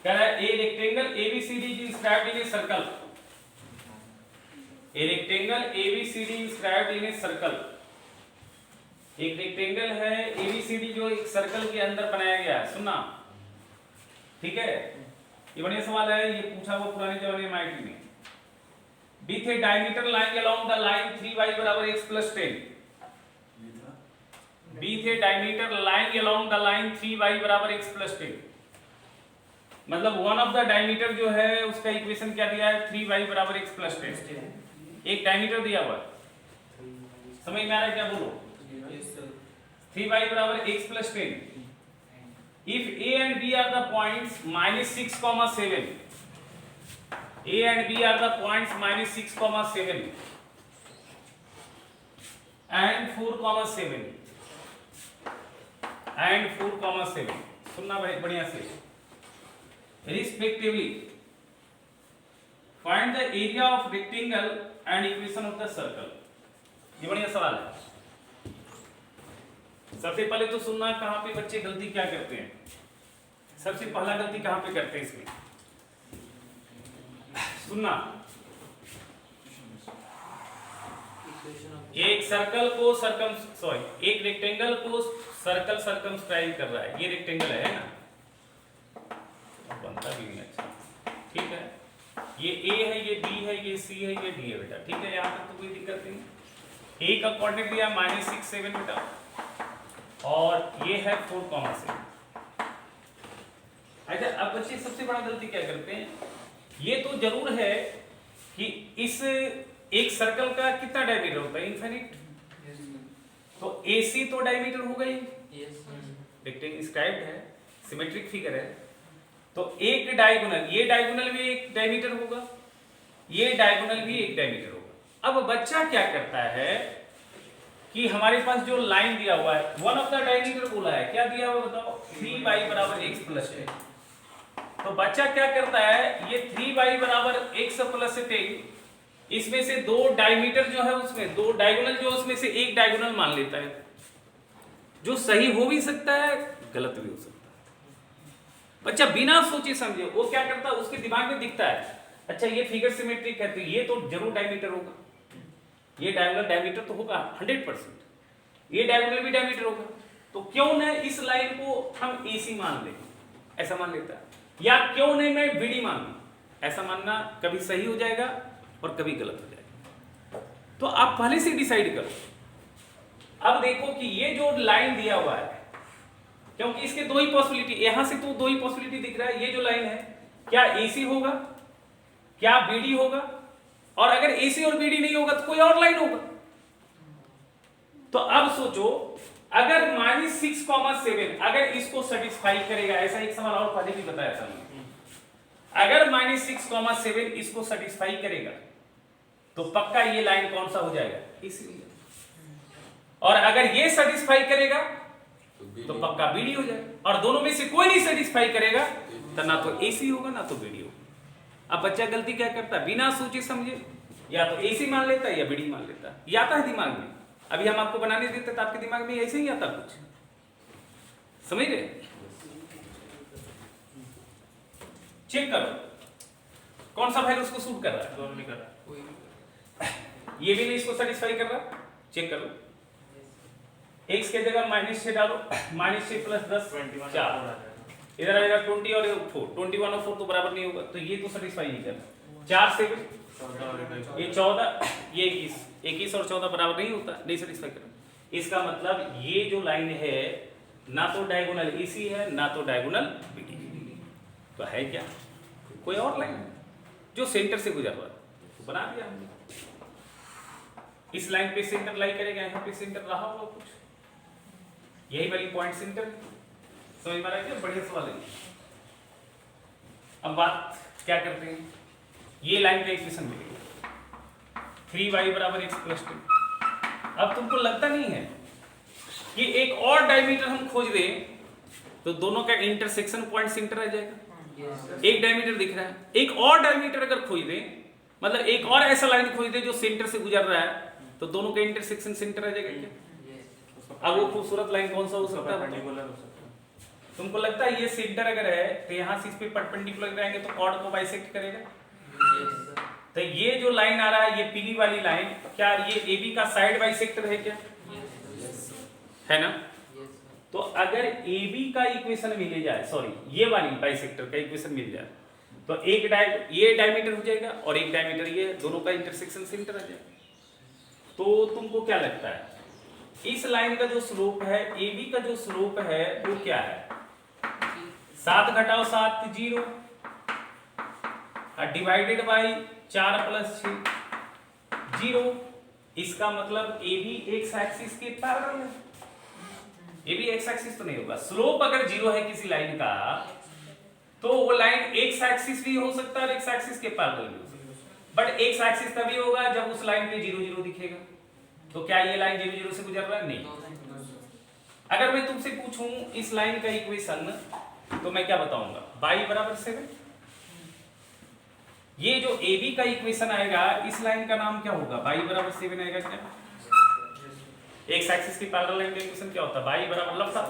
[SPEAKER 1] कह रहा है a rectangle ABCD is inscribed in a circle. A rectangle ABCD is inscribed in a circle. एक रेक्टेंगल है ABCD जो एक सर्कल के अंदर बनाया गया है। सुनना ठीक है, ये बढ़िया सवाल है, ये पूछा हुआ पुराने जमाने में आईटी में। With a diameter lying along the line 3y बराबर x plus 10. With a diameter lying along the line 3y बराबर x plus 10. मतलब वन ऑफ द डायमीटर जो है उसका इक्वेशन क्या दिया है, 3y बराबर x plus 10। एक डायमीटर दिया हुआ है, समझ में आ रहा है क्या? बोलो 3y बराबर x plus 10. If A and B are the points -6,7, A and B are the points -6,7 and 4,7 and 4,7, सुनना भाई बढ़िया से, respectively find the area of rectangle and equation of the circle. ये बढ़िया सवाल है। सबसे पहले तो सुनना कहां पे बच्चे गलती क्या करते हैं। सबसे पहला गलती कहां पे करते हैं इसमें, सुनना। एक सर्कल को एक रेक्टेंगल को सर्कल सर्कमस्क्राइब कर रहा है, ये रेक्टेंगल है ना, बनता भी नहीं अच्छा, ठीक है। ये A है, ये B है, ये C है, ये D है बेटा, ठीक है। यहाँ तक तो कोई दिक्कत नहीं। A का कोऑर्डिनेट दिया -6,7 बेटा, और ये है 4,7। अच्छा, अब बच्चे सबसे बड़ा गलती क्या करते हैं, ये तो जरूर है कि इस एक सर्कल का कितना डायमीटर होता है, इनफिनिट। तो AC तो डायमीटर होगा ही, रेक्टेंगल इंस्क्राइब्ड है, सिमेट्रिक फिगर है, तो एक डायगोनल, ये डायगोनल भी एक डायमीटर होगा, ये डायगोनल भी एक डायमीटर होगा। अब बच्चा क्या करता है कि हमारे पास जो लाइन दिया हुआ है, वन ऑफ द डायमीटर बोला है, क्या दिया हुआ बताओ, 3y बराबर x प्लस 10। तो बच्चा क्या करता है, ये 3y बराबर x प्लस 10, इसमें से दो डायमीटर जो है उसमें दो डायगोनल जो उसमें से एक डायगोनल मान लेता है, जो सही हो भी सकता है गलत भी हो सकता है। बच्चा बिना सोचे समझे वो क्या करता है, उसके दिमाग में दिखता है अच्छा ये फिगर सिमेट्रिक है तो ये तो जरूर डायमीटर होगा, ये डायगोनल डायमीटर तो होगा 100%, ये डायगोनल भी डायमीटर होगा, तो क्यों न इस लाइन को हम AC मान लें, ऐसा मान लेता है, या क्यों नहीं मैं BD मान लूं, ऐसा मानना कभी सही हो जाएगा और कभी गलत हो जाएगा। तो आप पहले से डिसाइड करो। अब देखो कि ये जो लाइन दिया हुआ है, क्योंकि इसके दो ही पॉसिबिलिटी, यहां से तो दो ही पॉसिबिलिटी दिख रहा है, ये जो लाइन है क्या AC होगा, क्या BD होगा, और अगर AC और BD नहीं होगा तो कोई और लाइन होगा। तो अब सोचो, अगर -6,7 अगर इसको सेटिस्फाई करेगा, ऐसा एक सवाल और पहले भी बताया था मैंने, अगर -6,7 इसको सेटिस्फाई करेगा तो पक्का ये लाइन कौन सा हो जाएगा, AC, और अगर ये सेटिस्फाई करेगा तो पक्का BD हो जाएगा, और दोनों में से कोई नहीं सेटिस्फाई करेगा तो ना तो AC होगा ना तो BD होगा। अब बच्चा गलती क्या करता है, बिना सोचे समझे या तो AC मान लेता है या BD मान लेता है, ये आता है दिमाग में। अभी हम आपको बनाने देते तो आपके दिमाग में ऐसे ही आता कुछ, समझ रहे? चेक करो कौन सा वैल्यू उसको सूट कर रहा है,
[SPEAKER 2] दोनों नहीं कर रहा।
[SPEAKER 1] ये भी नहीं इसको सेटिस्फाई कर रहा, चेक करो। x के जगह -6 डालो, -6 + 10
[SPEAKER 2] 21
[SPEAKER 1] 4,
[SPEAKER 2] आ जाएगा।
[SPEAKER 1] इधर आएगा 20 और 4, 21 और 4 तो बराबर नहीं होगा, तो ये तो सेटिस्फाई नहीं कर रहा। 4 से
[SPEAKER 2] 14 और 21
[SPEAKER 1] ये 14, ये 21 और 14 बराबर नहीं होता, नहीं सेटिस्फाई कर रहा। इसका मतलब ये जो लाइन है ना तो डायगोनल AC है ना तो डायगोनल BD, तो है क्या कोई और लाइन जो सेंटर से गुजर रहा है, तो बना दिया हमने। इस लाइन पे सेंटर लाई करेगा, यहाँ पे सेंटर रहा होगा कुछ, यही वाली पॉइंट सेंटर, समझ में आ रहा है क्या? बढ़िया सवाल है। अब बात क्या करते हैं, ये लाइन का इक्वेशन मिलेगा 3y = x + 2। अब तुमको लगता नहीं है कि एक और डायमीटर हम खोज दें तो दोनों का इंटरसेक्शन पॉइंट सेंटर आ जाएगा। एक डायमीटर दिख रहा है, एक और डायमीटर अगर खोज दें, मतलब एक और ऐसा लाइन खोज दें जो सेंटर से गुजर रहा है, तो दोनों का इंटरसेक्शन सेंटर आ जाएगा क्या? अब वो खूबसूरत लाइन कौन सा हो सकता है?
[SPEAKER 2] परपेंडिकुलर हो सकता है।
[SPEAKER 1] तुमको लगता है ये सेंटर अगर है तो यहाँ से इस पे परपेंडिकुलर रहेंगे तो कॉर्ड को बाइसेक्ट करेगा। तो ये जो लाइन आ रहा है, ये पीली वाली लाइन, क्या ये AB का साइड बाइसेक्टर है क्या? है ना? तो अगर AB का इक्वेशन मिल जाए, सॉरी ये वाली बाइसेक्टर का इक्वेशन मिल जाए, तो एक ये डायमीटर हो जाएगा और एक डायमीटर ये, दोनों का इंटरसेक्शन सेंटर आ जाएगा। तो तुमको क्या लगता है इस लाइन का जो स्लोप है, AB का जो स्लोप है वो क्या है? 7 - 7 0 डिवाइडेड बाई 4 + 6 0। इसका मतलब AB x एक्सिस के पैरेलल है। AB x एक्सिस तो नहीं होगा, स्लोप अगर 0 है किसी लाइन का तो वो लाइन x एक्सिस भी हो सकता है और x एक्सिस के पैरेलल भी हो सकता है, बट x एक्सिस तभी होगा जब उस लाइन पे 0 0 दिखेगा। तो क्या ये लाइन 0 0 से गुजर रहा है? नहीं। अगर मैं तुमसे पूछूं इस लाइन का इक्वेशन, तो मैं क्या बताऊंगा? y = 7। ये जो AB का इक्वेशन आएगा, इस लाइन का नाम क्या होगा? y = 7 आएगा क्या? x एक्सिस की पैरेलल लाइन का इक्वेशन क्या होता है? y = लफड़ा।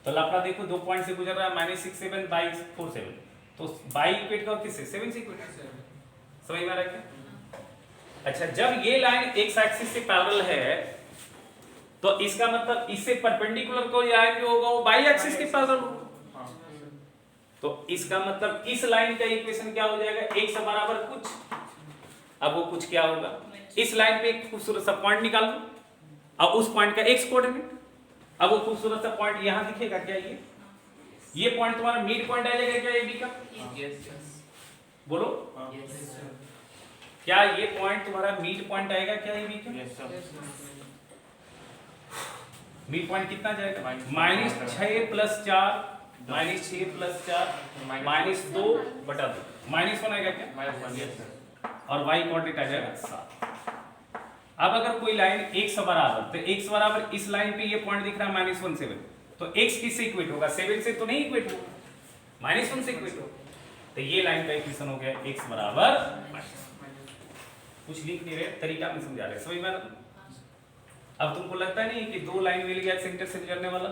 [SPEAKER 1] तो लफड़ा देखो, 2 पॉइंट से गुजर रहा है, -6 7 बाई 4 7, तो y इक्वेट का किससे? 7 से इक्वेट। समझ में आ रहा है क्या? अच्छा, जब ये लाइन x एक्सिस से पैरेलल है तो इसका मतलब इससे परपेंडिकुलर कोई लाइन जो होगा वो y एक्सिस के पैरेलल होगा। तो इसका मतलब इस लाइन का इक्वेशन क्या हो जाएगा? x बराबर कुछ। अब वो कुछ क्या होगा? इस लाइन पे एक खूबसूरत सा पॉइंट निकाल लो, अब उस पॉइंट का x कोऑर्डिनेट, अब वो खूबसूरत सा पॉइंट यहां दिखेगा क्या? ये पॉइंट तुम्हारा मिड पॉइंट आ जाएगा क्या AB का? बोलो, क्या ये पॉइंट तुम्हारा मिड पॉइंट आएगा क्या AB का?
[SPEAKER 2] Yes sir.
[SPEAKER 1] मिड पॉइंट कितना जाएगा? -6 + 4 -6 + 4 -2/2 -1 आएगा क्या?
[SPEAKER 2] Yes sir.
[SPEAKER 1] और y कोऑर्डिनेट आ जाएगा 7। अब अगर कोई लाइन x बराबर, तो x बराबर इस लाइन पे ये पॉइंट दिख रहा है -1 7, तो x किससे इक्वेट होगा? 7 से तो नहीं इक्वेट होगा, -1 से इक्वेट होगा। तो ये लाइन का इक्वेशन हो गया x बराबर -1। कुछ लिख नहीं रहे, तरीका में समझा रहे, समझ में आ रहा? अब तुमको लगता नहीं कि दो लाइन मिल गया सेंटर से गुजरने वाला।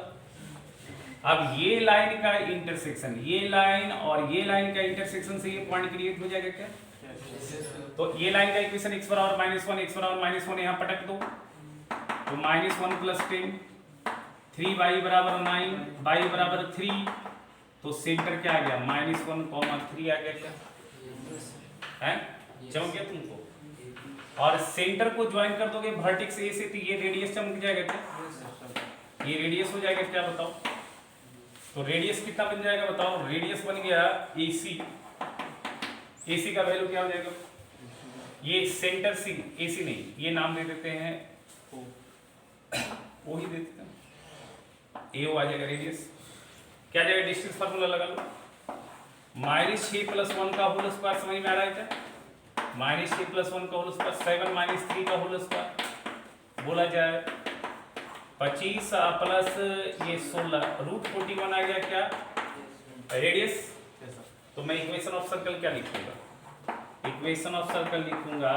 [SPEAKER 1] अब ये लाइन का इंटरसेक्शन, ये लाइन और ये लाइन का इंटरसेक्शन से ये पॉइंट क्रिएट हो जाएगा क्या? तो ये लाइन का इक्वेशन x बराबर -1 x बराबर -1 यहाँ पटक दो, तो -1 + 10 3y बराबर 9 y बराबर 3, तो सेंटर क्या आ गया -1,3 आ गया क्या है, चमक गया तुमको। और सेंटर को ज्वाइन कर दोगे वर्टेक्स ए से, तो ये रेडियस चमक जाएगा क्या, ये रेडियस हो जाएगा क्या बताओ। तो रेडियस कितना बन जाएगा बताओ, रेडियस बन गया AC, AC का वैल्यू क्या हो जाएगा, ये सेंटर सी AC नहीं, ये नाम दे देते हैं ओ ही दे देते हैं, AO आ जाएगा रेडियस। क्या जाएगा, डिस्टेंस फार्मूला लगा लो, -6 + 1 का होल स्क्वायर, समझ में आ रहा है क्या, -6 + 1 का होल स्क्वायर 7 - 3 का होल स्क्वायर बोला जाए 25 प्लस ये 16 √41 आ गया क्या रेडियस। तो मैं इक्वेशन ऑफ सर्कल क्या लिखूंगा, इक्वेशन ऑफ सर्कल लिखूंगा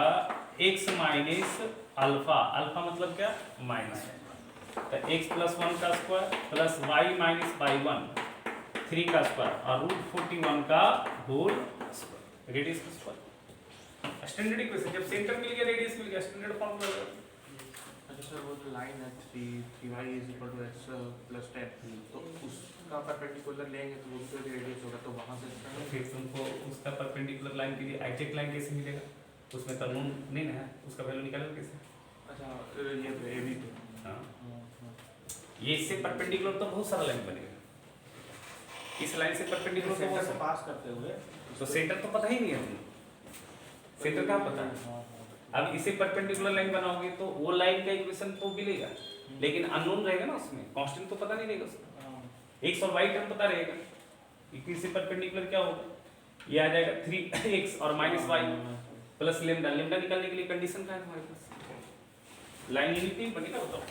[SPEAKER 1] x माइनस अल्फा, अल्फा मतलब क्या माइनस, तो x + 1 का स्क्वायर प्लस y - y1 3 का स्क्वायर और √41 का होल स्क्वायर, रेडियस का स्क्वायर। स्टैंडर्ड इक्वेशन, जब सेंटर मिल गया रेडियस मिल गया, स्टैंडर्ड फॉर्मूला।
[SPEAKER 2] अच्छा सर, वो जो लाइन है 3y = x + 10, तो उसका परपेंडिकुलर लेंगे तो उसका भी रेडियस होगा, तो वहां से
[SPEAKER 1] फिर तुमको उसका परपेंडिकुलर लाइन के लिए एग्जैक्ट लाइन कैसे मिलेगा, उसमें तो नून नहीं ना है, उसका वैल्यू निकालोगे कैसे।
[SPEAKER 2] अच्छा ये तो AB पे,
[SPEAKER 1] हाँ, ये इससे परपेंडिकुलर तो बहुत सारा लाइन बनेगा, इस लाइन से परपेंडिकुलर तो बहुत
[SPEAKER 2] सेंटर से
[SPEAKER 1] सारा,
[SPEAKER 2] पास करते हुए
[SPEAKER 1] तो सेंटर तो पता ही नहीं है तुमको, सेंटर कहाँ पता है। अब इसे परपेंडिकुलर लाइन बनाओगे तो वो लाइन का इक्वेशन तो मिलेगा, लेकिन अननोन रहेगा ना, उसमें कांस्टेंट तो पता नहीं रहेगा उसमें, x और y टर्म पता रहेगा, इक्वेशन से परपेंडिकुलर क्या होगा, ये आ जाएगा 3x और -y प्लस लेम्डा, लेम्डा निकालने के लिए कंडीशन क्या है तुम्हारे पास, लाइन यूनिटी बनेगा बताओ,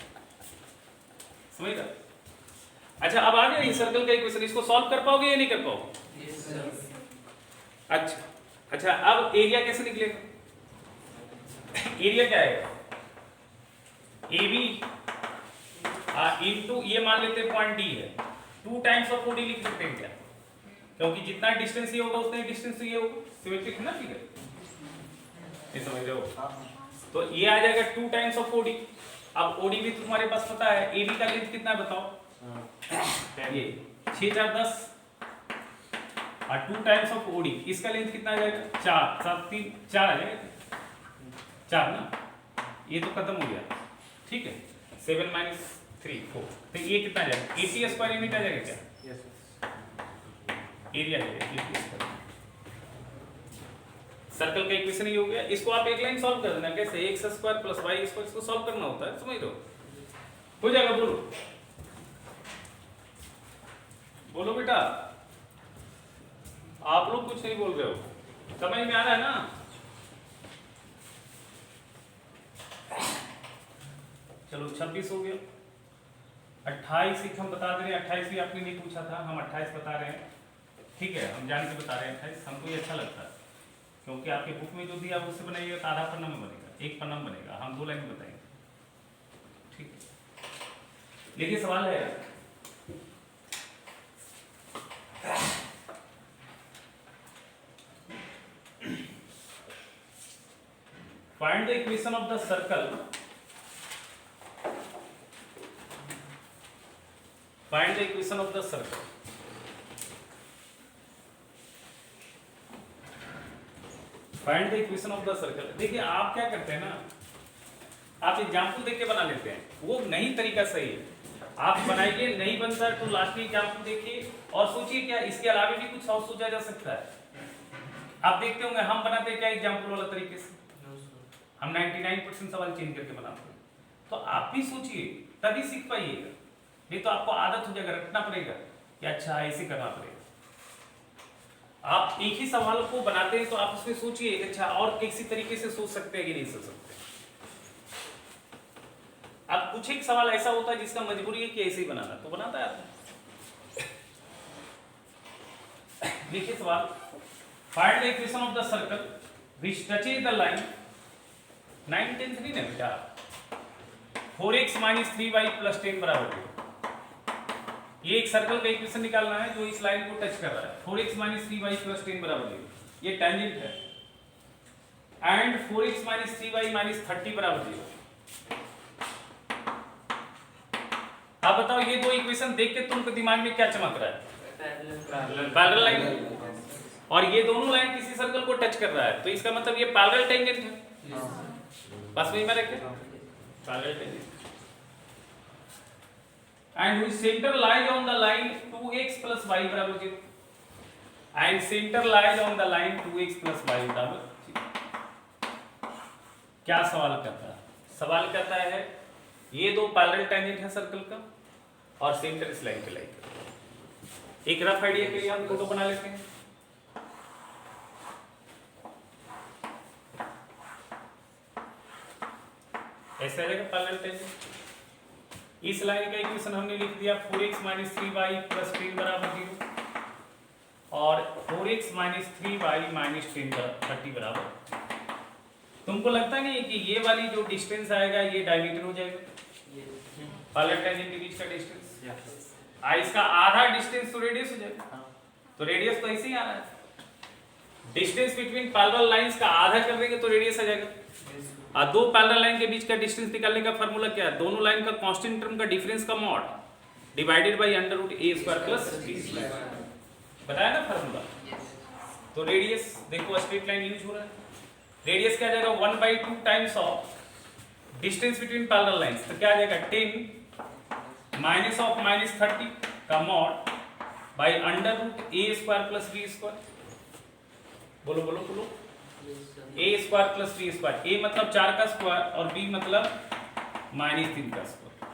[SPEAKER 1] समझ रहा। अच्छा अब आ गया ये सर्कल का इक्वेशन, इसको सॉल्व कर पाओगे या नहीं कर पाओगे। अच्छा अब एरिया कैसे निकलेगा, एरिया क्या है AB इनटू ये मान लेते हैं पॉइंट D है, 2 टाइम्स ऑफ OD लिख सकते हैं क्या, क्योंकि जितना डिस्टेंस ये होगा उतना ही डिस्टेंस ये होगा, सिमेट्रिक है ना फिगर, ये समझ रहे हो। तो ये आ जाएगा 2 टाइम्स ऑफ OD। अब OD भी तुम्हारे पास पता है, AB का लेंथ कितना है बताओ, ये 6 4 10 और 2 टाइम्स ऑफ OD, इसका लेंथ कितना आ जाएगा 4 7 3 4 आ जाएगा, 4 ना, ये तो खत्म हो गया, ठीक है 7 - 3 4, तो ये कितना आ जाएगा 80 स्क्वायर यूनिट आ जाएगा क्या,
[SPEAKER 2] यस
[SPEAKER 1] एरिया है 80 स्क्वायर। सर्कल का इक्वेशन ही हो गया, इसको आप एक लाइन सॉल्व कर देना, कैसे x² + y² इसको सॉल्व करना होता है, समझ लो हो जाएगा। बोलो बेटा, आप लोग कुछ नहीं बोल रहे हो, समझ में आ रहा है ना। चलो 26 हो गया, 28 एक हम बता दे रहे हैं, 28 भी आपने नहीं पूछा था, हम 28 बता रहे हैं, ठीक है हम जान के बता रहे हैं 28, हमको ये अच्छा लगता है क्योंकि आपके बुक में जो दिया उससे बनाइएगा तो आधा पन्ना में बनेगा, एक पन्ना में बनेगा, हम 2 लाइन में बताएंगे, ठीक है। देखिए सवाल है, find the equation of the circle, find the equation of the circle, find the equation of the circle. देखिए आप क्या करते हैं ना, आप एग्जाम्पल देख के बना लेते हैं, वो नहीं तरीका सही है, आप बनाइए, नहीं बनता है तो लास्ट में एग्जाम्पल देखिए और सोचिए क्या इसके अलावा भी कुछ और सोचा जा सकता है। आप देखते होंगे हम बनाते हैं क्या एग्जाम्पल वाला तरीके से, हम 99% सवाल चेंज करके बनाते हैं, तो आप भी सोचिए तभी सीख पाइएगा, नहीं तो आपको आदत हो जाएगा, रटना पड़ेगा कि अच्छा ऐसे करना पड़ेगा। आप एक ही सवाल को बनाते हैं तो आप उसमें सोचिए अच्छा और किसी तरीके से सोच सकते हैं कि नहीं सोच सकते। अब कुछ एक सवाल ऐसा होता है जिसका मजबूरी है कि ऐसे ही बनाना, तो बनाता है आदमी। देखिए सवाल, find the equation of the circle which touches the line 9 10 3 ना बेटा, 4x - 3y + 10 बराबर 0। ये एक सर्कल का इक्वेशन निकालना है जो इस लाइन को टच कर रहा है, 4x - 3y + 10 बराबर 0, ये टेंजेंट है, and 4x minus 3y minus 30 बराबर 0। अब बताओ ये दो इक्वेशन देख के तुमको दिमाग में क्या चमक रहा है? पैरेलल लाइन, और ये दोनों लाइन किसी सर्कल को टच कर रहा है, तो इसका मतलब ये पैरेलल टेंजेंट है। बस वही में रखे parallel tangent. And which centre lies on the line 2x + y बराबर 0। And centre lies on the line 2x + y बराबर 0। क्या सवाल करता है? सवाल कहता है ये दो पैरेलल टेंजेंट है सर्कल का और सेंटर इस लाइन पे लाई कर। एक रफ आइडिया के लिए हम फोटो बना लेते हैं। ऐसे रहेगा पैरेलल टेंजेंट। इस लाइन का इक्वेशन हमने लिख दिया 4x - 3y + 10 बराबर 0 और 4x - 3y - 10 30 बराबर। तुमको लगता नहीं है कि ये वाली जो डिस्टेंस आएगा ये डायमीटर हो जाएगा? पैरेलल टेंजेंट के बीच का डिस्टेंस, इसका आधा डिस्टेंस तो रेडियस हो जाएगा। तो रेडियस तो ऐसे ही आ रहा है। डिस्टेंस बिटवीन पैरेलल लाइंस का आधा कर देंगे तो रेडियस आ जाएगा। और दो पैरेलल लाइन के बीच का डिस्टेंस निकालने का फार्मूला क्या है? दोनों लाइन का कांस्टेंट टर्म का डिफरेंस का mod divided by √a² + b²। बताया ना फार्मूला? तो रेडियस देखो स्ट्रेट लाइन यूज हो रहा है। रेडियस क्या आ जाएगा? 1/2 times of distance between parallel lines. तो क्या आ जाएगा? 10 माइनस ऑफ -30 का मॉड बाय √a² + b²। बोलो बोलो बोलो। a² + b²। a मतलब 4 का स्क्वायर और b मतलब -3 का स्क्वायर।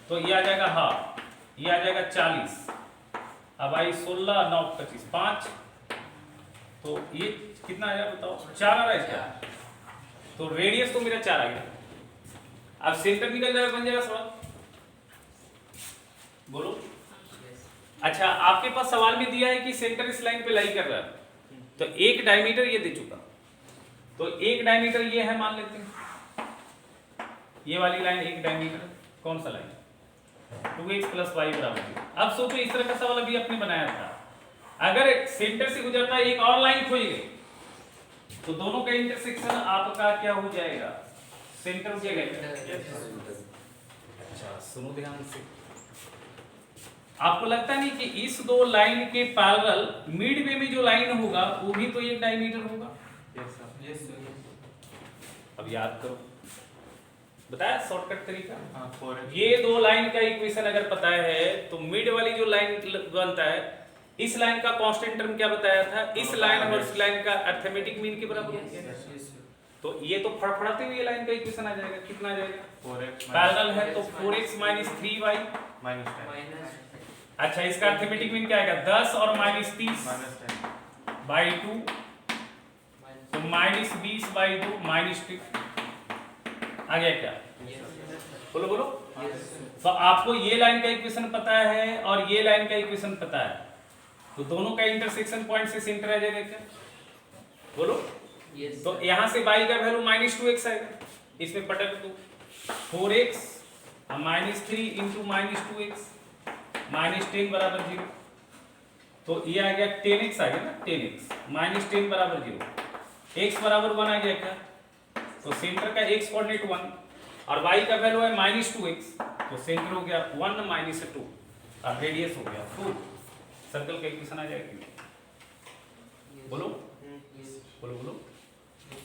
[SPEAKER 1] तो ये आ जाएगा हाफ, ये आ जाएगा 40। अब आई 16 9 25 5, तो ये कितना आया बताओ? 4 आ रहा है क्या? तो रेडियस तो मेरा 4 आ गया। अब सेंटर निकल जाएगा, बन जाएगा सवाल। बोलो। अच्छा, आपके पास सवाल में दिया है कि सेंटर इस लाइन पे लाई कर रहा है, तो एक डायमीटर ये दे चुका। तो एक डायमीटर ये है, मान लेते हैं ये वाली लाइन एक डायमीटर। कौन सा लाइन? 2x + y बराबर 0। अब सोचो इस तरह का सवाल अभी आपने बनाया था, अगर सेंटर से गुजरता एक और लाइन खोई गई तो दोनों का इंटरसेक्शन आपका क्या हो जाएगा? सेंटर हो जाएगा। अच्छा सुनो ध्यान से, आपको लगता नहीं कि इस दो लाइन के पैरेलल मिड वे में जो लाइन होगा वो भी तो एक डायमीटर होगा? अब याद करो, बताया शॉर्टकट तरीका। ये दो लाइन का इक्वेशन अगर पता है तो मिड वाली जो लाइन बनता है, इस लाइन का कांस्टेंट टर्म क्या बताया था? इस लाइन और इस लाइन का अरिथमेटिक मीन के बराबर होता है। तो ये तो फड़फड़ाते हुए लाइन का इक्वेशन आ जाएगा। कितना आ जाएगा?
[SPEAKER 2] 4x
[SPEAKER 1] पैरेलल है तो 4x - 3y
[SPEAKER 2] -10।
[SPEAKER 1] अच्छा, इसका अरिथमेटिक मीन क्या आएगा? 10 और -30 बाई 2, तो -20/2 -2 आ गया क्या? बोलो बोलो। तो आपको ये लाइन का इक्वेशन पता है और ये लाइन का इक्वेशन पता है, तो दोनों का इंटरसेक्शन पॉइंट से सेंटर आ जाएगा क्या? बोलो। तो यहां से y का वैल्यू -2x आएगा, इसमें पटक दो। 4x -3 × -2x -10 बराबर 0। तो ये आ गया 10x आ गया ना, 10x -10 बराबर 0। x बराबर 1 आ गया क्या? तो सेंटर का x कोऑर्डिनेट 1 और y का वैल्यू है -2x, तो सेंटर हो गया 1 - 2 और रेडियस हो गया 2। सर्कल का इक्वेशन आ जाएगा। बोलो बोलो बोलो।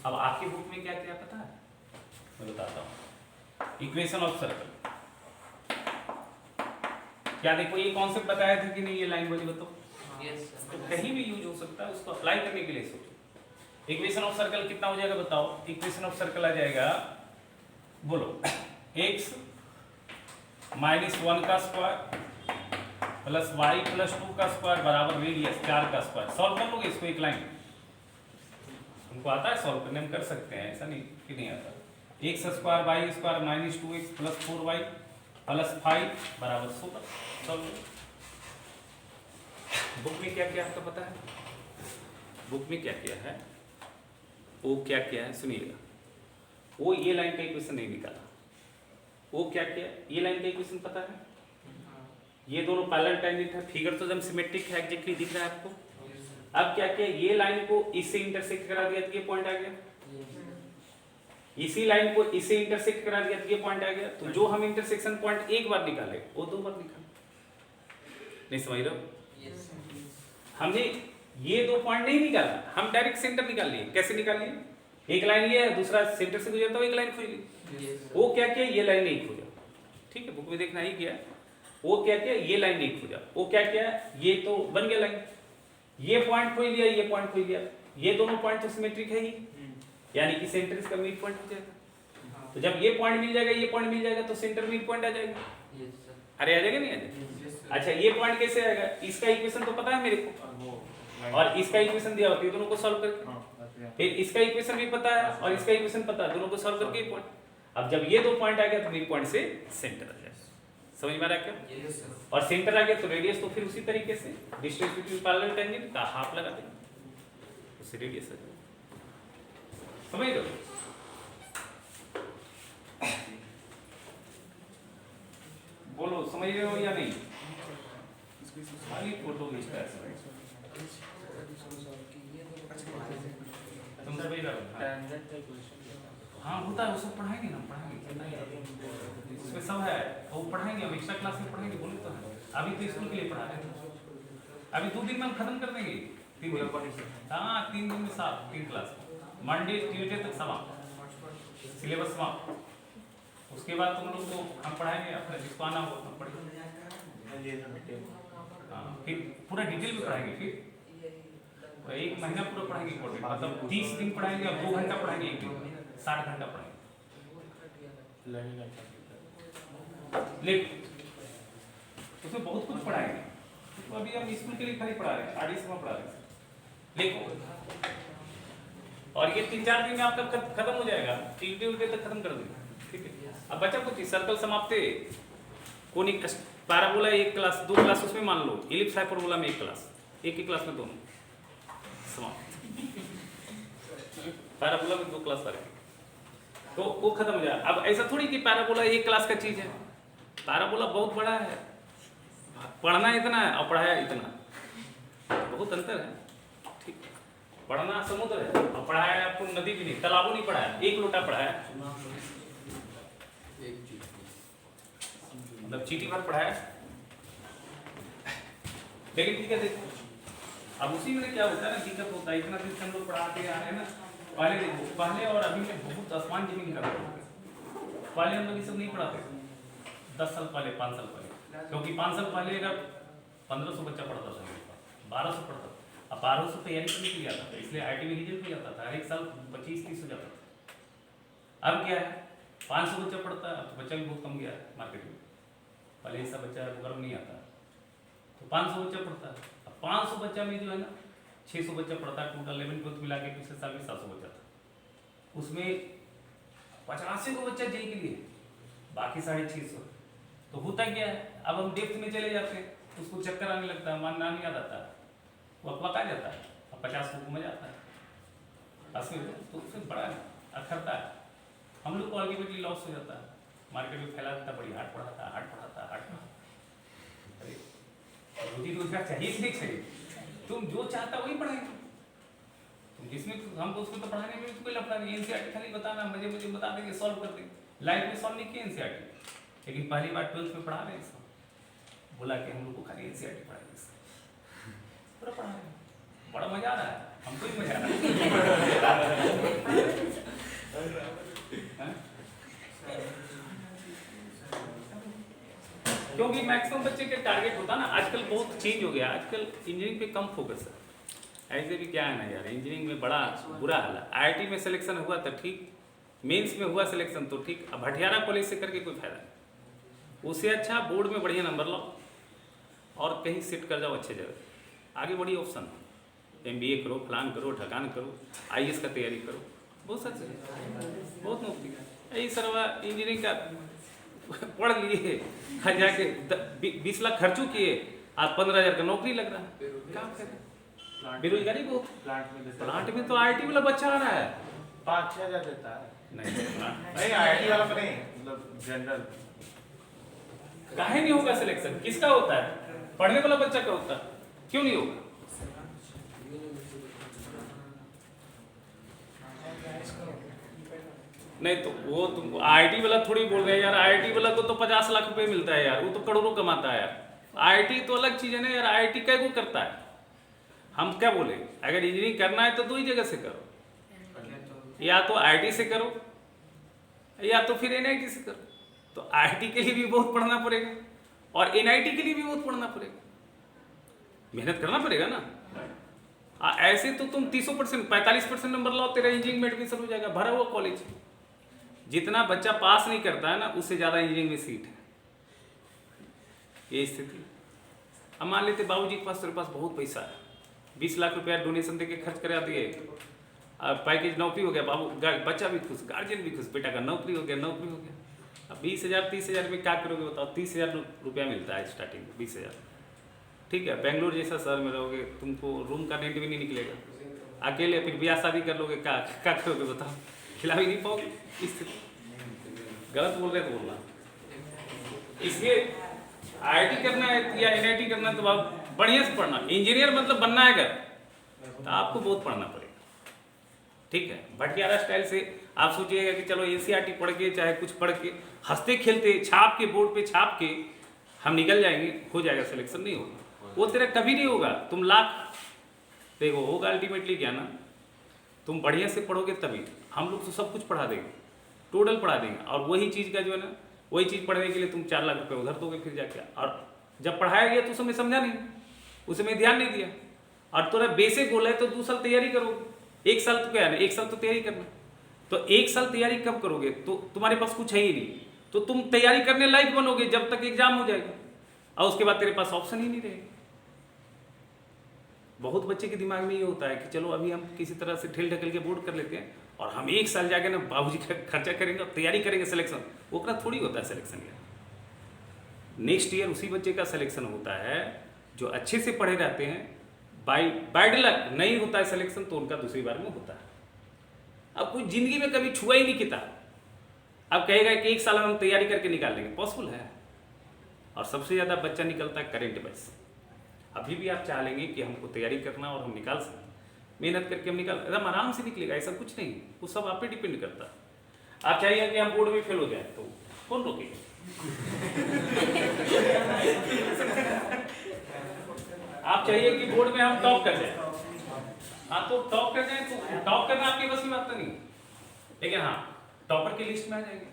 [SPEAKER 1] अब आपकी बुक में क्या क्या पता है मैं बताता हूँ। इक्वेशन ऑफ सर्कल क्या देखो, ये कॉन्सेप्ट बताया था कि नहीं? ये लाइन वाली बताओ। तो कहीं भी यूज हो सकता है, उसको अप्लाई करने के लिए सोचो। इक्वेशन ऑफ सर्कल कितना हो जाएगा बताओ? इक्वेशन ऑफ सर्कल आ जाएगा, बोलो, x -1 का स्क्वायर प्लस y + 2 का स्क्वायर बराबर रेडियस 4 का स्क्वायर। सॉल्व कर लोगे इसको एक लाइन? हमको आता है सॉल्व करने, हम कर सकते हैं, ऐसा नहीं कि नहीं आता। x² y² -2x + 4y + 5 बराबर 16। सॉल्व। बुक में क्या क्या आपका पता है? बुक में क्या क्या है? वो क्या क्या है सुनिएगा। वो ये लाइन का इक्वेशन नहीं निकाला। वो क्या क्या? ये लाइन का इक्वेशन पता है? ये दोनों पैरेलल टेंजेंट है, फिगर तो एकदम सिमेट्रिक है, एग्जैक्टली दिख रहा है आपको। अब क्या किया? ये लाइन को इससे इंटरसेक्ट करा दिया तो ये पॉइंट आ गया। इसी लाइन को इसे इंटरसेक्ट करा दिया तो ये पॉइंट आ गया, तो जो हम इंटरसेक्शन पॉइंट एक बार निकाले वो 2 बार निकाले। नहीं समझ रहे हो? हमने ये 2 पॉइंट नहीं निकाला, हम डायरेक्ट सेंटर निकाल लिए। कैसे निकाल लिए? एक लाइन ये है, दूसरा सेंटर से गुजरता हुआ एक लाइन खोज ली। वो क्या किया? ये लाइन नहीं खोजा, ठीक है, बुक में देखना ही किया। वो क्या किया? ये लाइन नहीं खोजा। वो क्या किया? ये तो बन गया लाइन, ये पॉइंट खोज लिया, ये पॉइंट खोज लिया, ये दोनों पॉइंट तो सिमेट्रिक है ही, यानी कि सेंटर इसका मिड पॉइंट हो जाएगा। तो जब ये पॉइंट मिल जाएगा, ये पॉइंट मिल जाएगा, तो सेंटर मिड पॉइंट आ जाएगा। अरे आ जाएगा नहीं आ जाएगा? अच्छा, ये पॉइंट कैसे आएगा? इसका इक्वेशन तो पता है मेरे को, और इसका इक्वेशन दिया होता है, दोनों को सॉल्व करके। फिर इसका इक्वेशन भी पता है और इसका इक्वेशन पता है, दोनों को सॉल्व करके पॉइंट। अब जब ये 2 पॉइंट आ गया तो मिड पॉइंट से सेंटर आ जाएगा। समझ में आ रहा है क्या? और सेंटर आ गया तो रेडियस तो फिर उसी तरीके से डिस्टेंस बिटवीन पैरेलल टेंजेंट का हाफ लगा देंगे, उससे रेडियस आ जाएगा। समझ लो। बोलो समझ रहे हो या नहीं? खाली फोटो खींचता है तुम समझ रहे हो? हाँ होता है, वो सब पढ़ाएंगे ना, पढ़ाएंगे उसमें सब है, वो पढ़ाएंगे, हम एक्स्ट्रा क्लास में पढ़ाएंगे, बोले तो है। अभी तो स्कूल के लिए पढ़ा रहे हैं, अभी 2 दिन में हम खत्म कर देंगे। 3 दिन, हाँ 3 दिन में 3 क्लास, मंडे ट्यूसडे तक समाप्त, सिलेबस समाप्त। उसके बाद तुम लोग को हम पढ़ाएंगे, अपना जिसको आना हो हम पढ़ेंगे। हाँ फिर पूरा डिटेल में पढ़ाएंगे, फिर 1 महीना पूरा पढ़ाएंगे, मतलब 30 दिन पढ़ाएंगे और 2 घंटा पढ़ाएंगे, 1 दिन 60 घंटा पढ़ाएंगे। लेकिन उसमें बहुत कुछ पढ़ाएंगे, तो अभी हम स्कूल के लिए खाली पढ़ा रहे हैं, आरडीएस में पढ़ा रहे हैं। देखो, और ये 3-4 दिन में आपका खत्म हो जाएगा, ट्यूसडे तक खत्म कर देंगे, ठीक है। अब बचा कुछ सर्कल समाप्त, कोनिक पैराबोला 1 क्लास, 2 क्लास उसमें मान लो, इलिप्स हाइपरबोला में 1 क्लास, एक ही क्लास में दोनों समाप्त। पैराबोला में 2 क्लास आ रहे हैं, तो वो खत्म हो जाए। अब ऐसा थोड़ी कि पैराबोला 1 क्लास का चीज है, पैराबोला बहुत बड़ा है, पढ़ना इतना है और पढ़ाया इतना, बहुत अंतर है, ठीक। पढ़ना समुद्र है और पढ़ाया आपको नदी भी नहीं, तालाबों नहीं पढ़ाया, 1 लोटा पढ़ाया, मतलब चीटी भर पढ़ाया। लेकिन ठीक है, देखो अब उसी में क्या होता है ना, दिक्कत होता है, इतना दिन से हम लोग पढ़ाते आ रहे हैं ना, पहले देखो, पहले और अभी में बहुत आसमान जमीन का पहले हम लोग ये सब नहीं पढ़ाते, 10 साल पहले, 5 साल पहले, क्योंकि 5 साल पहले अगर 1500 बच्चा पढ़ता था, 1200 पढ़ता था, अब 1200 तैयारी करने के लिए आता था, इसलिए आईटी में रिजल्ट भी आता था, हर एक साल 25-30 हो जाता था। अब क्या है, 500 बच्चा पढ़ता है, अब तो बच्चा भी बहुत कम गया है मार्केट में, पहले ऐसा बच्चा गर्म नहीं आता, तो 500 बच्चा पढ़ता है। अब 500 बच्चा में जो है ना 600 बच्चा पढ़ता है, टोटल 11-12 मिला के पिछले साल में 700 बच्चा था, उसमें 85 को बच्चा जेई के लिए, बाकी 650। तो होता क्या है, अब हम डेप्थ में चले जाते हैं, उसको चक्कर आने लगता है, मन नाम याद आता है, वो अकबका जाता है, अब 50 को मजा आता है, असली तो उससे बड़ा अखरता है, हम लोग को अल्टीमेटली लॉस हो जाता है, मार्केट में फैला देता, बड़ी हार्ड पढ़ाता, हार्ड पढ़ाता, हार्ड पढ़ाता। अरे रोजी रोजगार चाहिए कि नहीं चाहिए, तुम जो चाहता वही पढ़ाएंगे, तुम जिसमें हमको उसमें तो पढ़ाने में कोई लफड़ा नहीं, एनसीईआरटी खाली बताना, मुझे बता देंगे, सॉल्व कर देंगे, लाइफ में सॉल्व नहीं किया एनसीईआरटी, लेकिन पहली बार 12th में पढ़ा रहे हैं इसको, बोला कि हम लोग को खाली एनसीईआरटी पढ़ाएंगे, पूरा पढ़ा रहे हैं, बड़ा मजा आ रहा है, हमको ही मजा आ रहा है। क्योंकि मैक्सिमम बच्चे के टारगेट होता ना, आजकल बहुत चेंज हो गया, आजकल इंजीनियरिंग पे कम फोकस है, ऐसे भी क्या है ना यार, इंजीनियरिंग में बड़ा बुरा हाल है। आईआईटी में सिलेक्शन हुआ तो ठीक, मेंस में हुआ सिलेक्शन तो ठीक, अब भटियारा कॉलेज से करके कोई फायदा नहीं, उससे अच्छा बोर्ड में बढ़िया नंबर लो और कहीं सिट कर जाओ अच्छे जगह, आगे बड़ी ऑप्शन हो, MBA करो, फलान करो, ढकान करो, IAS का तैयारी करो, बहुत सच है, बहुत मुफ्ती यही सरवा इंजीनियरिंग का पढ़ लिए, जाके 20 लाख खर्चों किए, आज 15,000 का नौकरी लग रहा है, क्या करें, बेरोजगारी बहुत। प्लांट में तो IIT वाला बच्चा आ रहा है,
[SPEAKER 2] 5-6 हज़ार देता है,
[SPEAKER 1] नहीं
[SPEAKER 2] IIT वाला तो नहीं, मतलब जनरल।
[SPEAKER 1] काहे नहीं होगा सिलेक्शन, किसका होता है, पढ़ने वाला बच्चा का होता है, क्यों नहीं होगा? नहीं तो वो तुम आईआईटी वाला थोड़ी बोल रहे हैं यार, आईआईटी वाला को तो 50 लाख रुपए मिलता है यार, वो तो करोड़ों कमाता है यार। आईआईटी तो अलग चीज है ना यार, आईआईटी क्या को करता है। हम क्या बोले, अगर इंजीनियरिंग करना है तो दो ही जगह से करो, या तो आईआईटी से करो या तो फिर एनआईटी से करो। तो आईआईटी के लिए भी बहुत पढ़ना पड़ेगा और एनआईटी के लिए भी बहुत पढ़ना पड़ेगा, मेहनत करना पड़ेगा ना। ऐसे तो तुम 30% 45% नंबर लाओ, तेरा इंजीनियरिंग में एडमिशन हो जाएगा, भरा हुआ कॉलेज। जितना बच्चा पास नहीं करता है ना, उससे ज्यादा इंजीनियरिंग में सीट है, ये स्थिति। अब मान लेते बाबूजी के पास, तेरे पास बहुत पैसा है, 20 लाख रुपया डोनेशन देके खर्च करा दिए, पैकेज नौकरी हो गया, बाबू बच्चा भी खुश, गार्जियन भी खुश, बेटा का नौकरी हो गया, नौकरी हो गया। अब 20,000 30,000 में क्या करोगे बताओ। 30,000 रुपया मिलता है स्टार्टिंग में, 20,000, ठीक है। बेंगलोर जैसा शहर में रहोगे, तुमको रूम का रेंट भी नहीं निकलेगा, अकेले फिर ब्याह शादी कर लोगे, क्या क्या करोगे बताओ, खिला भी नहीं पाओगे। स्थिति गलत बोल रहे तो बोलना। इसलिए आईआईटी करना है या एनआईटी करना है तो आप बढ़िया से पढ़ना। इंजीनियर मतलब बनना है अगर, तो आपको बहुत पढ़ना पड़ेगा, ठीक है। भटियारा स्टाइल से आप सोचिएगा कि चलो एनसीईआरटी पढ़ के चाहे कुछ पढ़ के हंसते खेलते छाप के बोर्ड पे छाप के हम निकल जाएंगे, हो जाएगा सिलेक्शन, नहीं होगा वो तेरा कभी नहीं होगा। तुम लाख देखो होगा अल्टीमेटली क्या ना, तुम बढ़िया से पढ़ोगे तभी। हम लोग तो सब कुछ पढ़ा देंगे, टोटल पढ़ा देंगे, और वही चीज़ का जो है ना, वही चीज़ पढ़ने के लिए तुम 4 लाख रुपये उधर दोगे फिर जाके। और जब पढ़ाया गया तो उस समय समझा नहीं, उस समय ध्यान नहीं दिया, और थोड़ा बेसिक बोला है तो 2 साल तैयारी करोगे, 1 साल तो क्या है ना, 1 साल तो तैयारी करना। तो 1 साल तैयारी कब करोगे, तो तुम्हारे पास कुछ है ही नहीं, तो तुम तैयारी करने लायक बनोगे जब तक एग्जाम हो जाएगा, और उसके बाद तेरे पास ऑप्शन ही नहीं रहेगा। बहुत बच्चे के दिमाग में ये होता है कि चलो अभी हम किसी तरह से ठेल ढकल के बोर्ड कर लेते हैं, और हम 1 साल जाके ना बाबूजी का खर्चा करेंगे और तैयारी करेंगे सिलेक्शन। वो का थोड़ी होता है सिलेक्शन यार। नेक्स्ट ईयर उसी बच्चे का सिलेक्शन होता है जो अच्छे से पढ़े रहते हैं। बाय बैड लक नहीं होता है सिलेक्शन, तो उनका दूसरी बार में होता है। अब कोई जिंदगी में कभी छुआ ही नहीं किताब, अब कहेगा कि 1 साल में हम तैयारी करके निकाल लेंगे, पॉसिबल है। और सबसे ज़्यादा बच्चा निकलता है करेंट बेस। अभी भी आप चाह लेंगे कि हमको तैयारी करना और हम निकाल सकते, मेहनत करके हम निकाल, एकदम आराम से निकलेगा, ऐसा कुछ नहीं, वो सब आप पे डिपेंड करता है। आप चाहिए कि हम बोर्ड में फेल हो जाए तो कौन रोकेगा? आप चाहिए कि बोर्ड में हम टॉप कर जाए, हाँ तो टॉप कर जाए, तो टॉप करना आपके बस की बात तो नहीं, लेकिन हाँ टॉपर की लिस्ट में आ जाएंगे।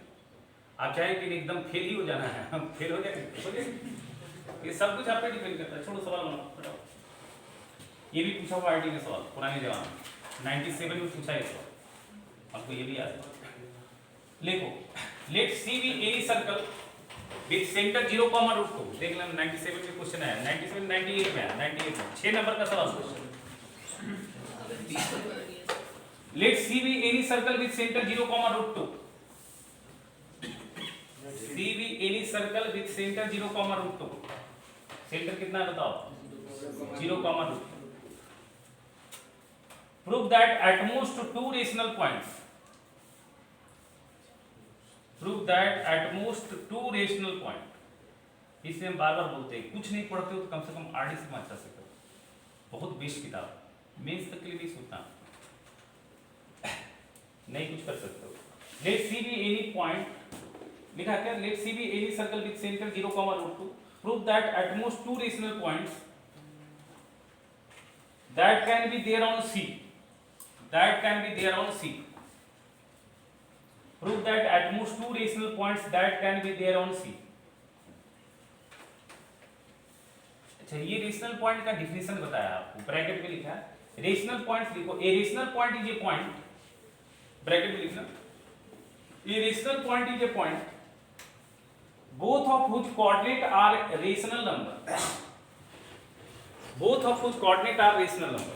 [SPEAKER 1] आप चाहे कि एकदम फेल ही हो जाना है, हम फेल हो जाएंगे, ये सब कुछ आप पे डिपेंड करता है। छोड़ो सवाल बनाओ, ये भी पूछा हुआ आईटी में सवाल पुराने जमाने 97 में पूछा है सवाल, आपको ये भी याद है। लिखो, let c be any circle with centre 0,√2। देख लेना 97 में क्वेश्चन आया, 97 98 में आया, 98 में 6 नंबर का सवाल question. Let c be any circle with centre 0,√2। C be any circle with centre 0,√2। Centre कितना है बताओ, 0,2। Prove that at most 2 rational points. Prove that at most 2 rational point. इसलिए हम बार बार बोलते हैं, कुछ नहीं पढ़ते हो तो कम से कम आरडी से अच्छा से करो, बहुत बेस्ट किताब, मेंस तक के लिए नहीं सोचना, नहीं कुछ कर सकते हो। Let C be any point, लिखा क्या? Let C be any circle with center 0,√2. Prove that at most 2 rational points that can be there on C. That can be there on C. Prove that at most 2 rational points that can be there on C. अच्छा, ये rational point का definition बताया आपको, bracket में लिखा है rational point. लिखो, a rational point is a point, bracket में लिखना, a rational point is a point both of whose coordinate are rational number. Both of whose coordinate are rational number.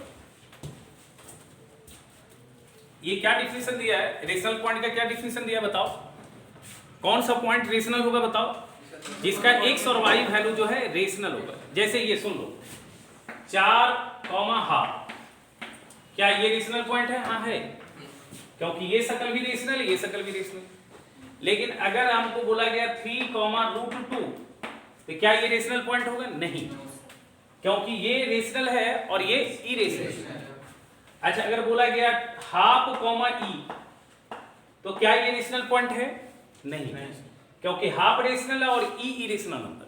[SPEAKER 1] ये क्या डिफिनेशन दिया है? रेशनल पॉइंट का क्या definition दिया बताओ? कौन सा पॉइंट रेशनल होगा बताओ? जिसका एक्स और वाई वैल्यू जो है रेशनल होगा। जैसे ये सुन लो, 4,1/2, क्या ये रेशनल पॉइंट है? हाँ है, क्योंकि ये शकल भी रेशनल है, ये शकल भी रेशनल। लेकिन अगर हमको बोला गया 3,√2, तो क्या ये रेशनल पॉइंट होगा? नहीं, क्योंकि ये रेशनल है और ये इरेशनल है। अच्छा, अगर बोला गया 1/2, E, तो क्या ये रेशनल पॉइंट है? नहीं, क्योंकि हाफ रेशनल है और ई इरेशनल नंबर।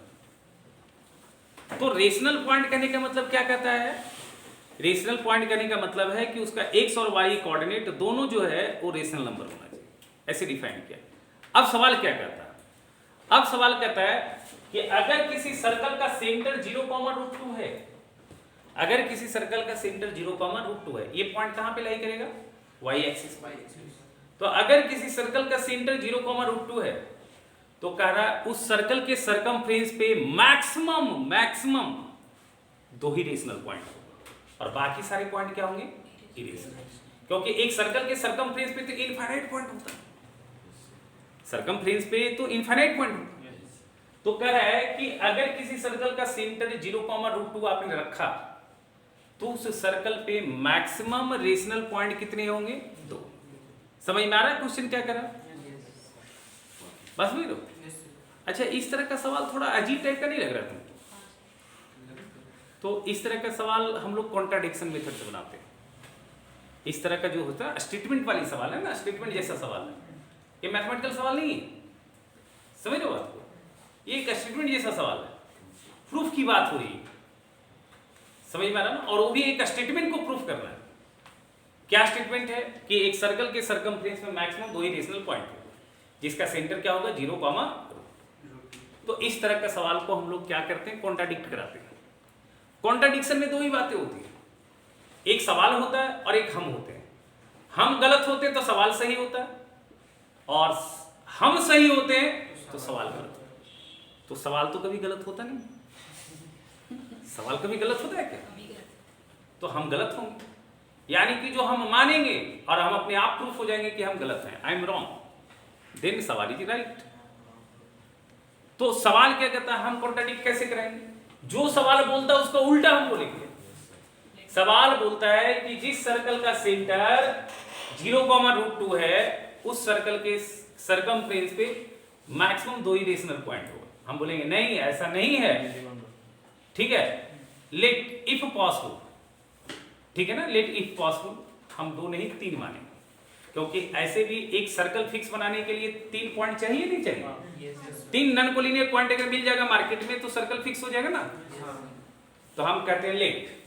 [SPEAKER 1] तो रेशनल पॉइंट कहने का मतलब क्या कहता है? रेशनल पॉइंट कहने का मतलब है कि उसका एक्स और वाई कोऑर्डिनेट दोनों जो है वो रेशनल नंबर होना चाहिए, ऐसे डिफाइन किया। अब सवाल क्या कहता है? अब सवाल कहता है कि अगर किसी सर्कल का सेंटर 0,√2 है, अगर किसी सर्कल का सेंटर 0,√2 है, ये पॉइंट कहां पे लाई करेगा? Y axis. तो अगर किसी सर्कल का सेंटर 0,√2 है तो कह रहा है उस सर्कल के सरकमफ्रेंस पे मैक्सिमम 2 ही रेशनल पॉइंट होगा और बाकी सारे पॉइंट क्या होंगे? इरेशनल। क्योंकि एक सर्कल के सरकमफ्रेंस पे तो इनफाइनाइट पॉइंट होता है, सरकमफ्रेंस पे तो इनफाइनाइट पॉइंट होता है। तो कह रहा है कि अगर किसी सर्कल का सेंटर 0,√2 आपने रखा तो उस सर्कल पे मैक्सिमम रेशनल पॉइंट कितने होंगे? 2। समझ में आ रहा है क्वेश्चन क्या करा? बस वही लो। अच्छा, इस तरह का सवाल थोड़ा अजीब टाइप का नहीं लग रहा तुमको? तो इस तरह का सवाल हम लोग कॉन्ट्राडिक्शन मेथड से बनाते हैं। इस तरह का जो होता है स्टेटमेंट वाली सवाल है ना, स्टेटमेंट जैसा सवाल है, ये मैथमेटिकल सवाल नहीं है, समझ लो बात को। ये एक स्टेटमेंट जैसा सवाल है, प्रूफ की बात हो रही है, समझ में आ रहा ना? और वो भी एक स्टेटमेंट को प्रूफ करना है। क्या स्टेटमेंट है? कि एक सर्कल के सरकमफ्रेंस में मैक्सिमम 2 ही रेशनल पॉइंट होगा जिसका सेंटर क्या होगा? 0, तो इस तरह का सवाल को हम लोग क्या करते हैं? कॉन्ट्राडिक्ट कराते हैं। कॉन्ट्राडिक्शन में 2 ही बातें होती हैं, एक सवाल होता है और एक हम होते हैं। हम गलत होते हैं तो सवाल सही होता है, और हम सही होते हैं तो सवाल गलत होता है। तो सवाल तो कभी गलत होता नहीं, सवाल कभी गलत होता है क्या? तो हम गलत होंगे, यानी कि जो हम मानेंगे और हम अपने आप प्रूफ हो जाएंगे कि हम गलत हैं, आई एम रॉन्ग, देन सवाल इज राइट। तो सवाल क्या कहता है? हम कॉन्ट्राडिक्ट कैसे करेंगे? जो सवाल बोलता है उसका उल्टा हम बोलेंगे। सवाल बोलता है कि जिस सर्कल का सेंटर 0,√2 है उस सर्कल के सरकमफ्रेंस पे मैक्सिमम 2 ही रेशनल पॉइंट होगा। हम बोलेंगे नहीं, ऐसा नहीं है, ठीक है, लेट इफ पॉसिबल, ठीक है ना, लेट इफ पॉसिबल, हम 2 नहीं 3 मानेंगे, क्योंकि ऐसे भी एक सर्कल फिक्स बनाने के लिए 3 पॉइंट चाहिए नहीं चाहिए? 3 नॉन कोलिनियर पॉइंट अगर मिल जाएगा मार्केट में तो सर्कल फिक्स हो जाएगा ना। तो हम कहते हैं लेट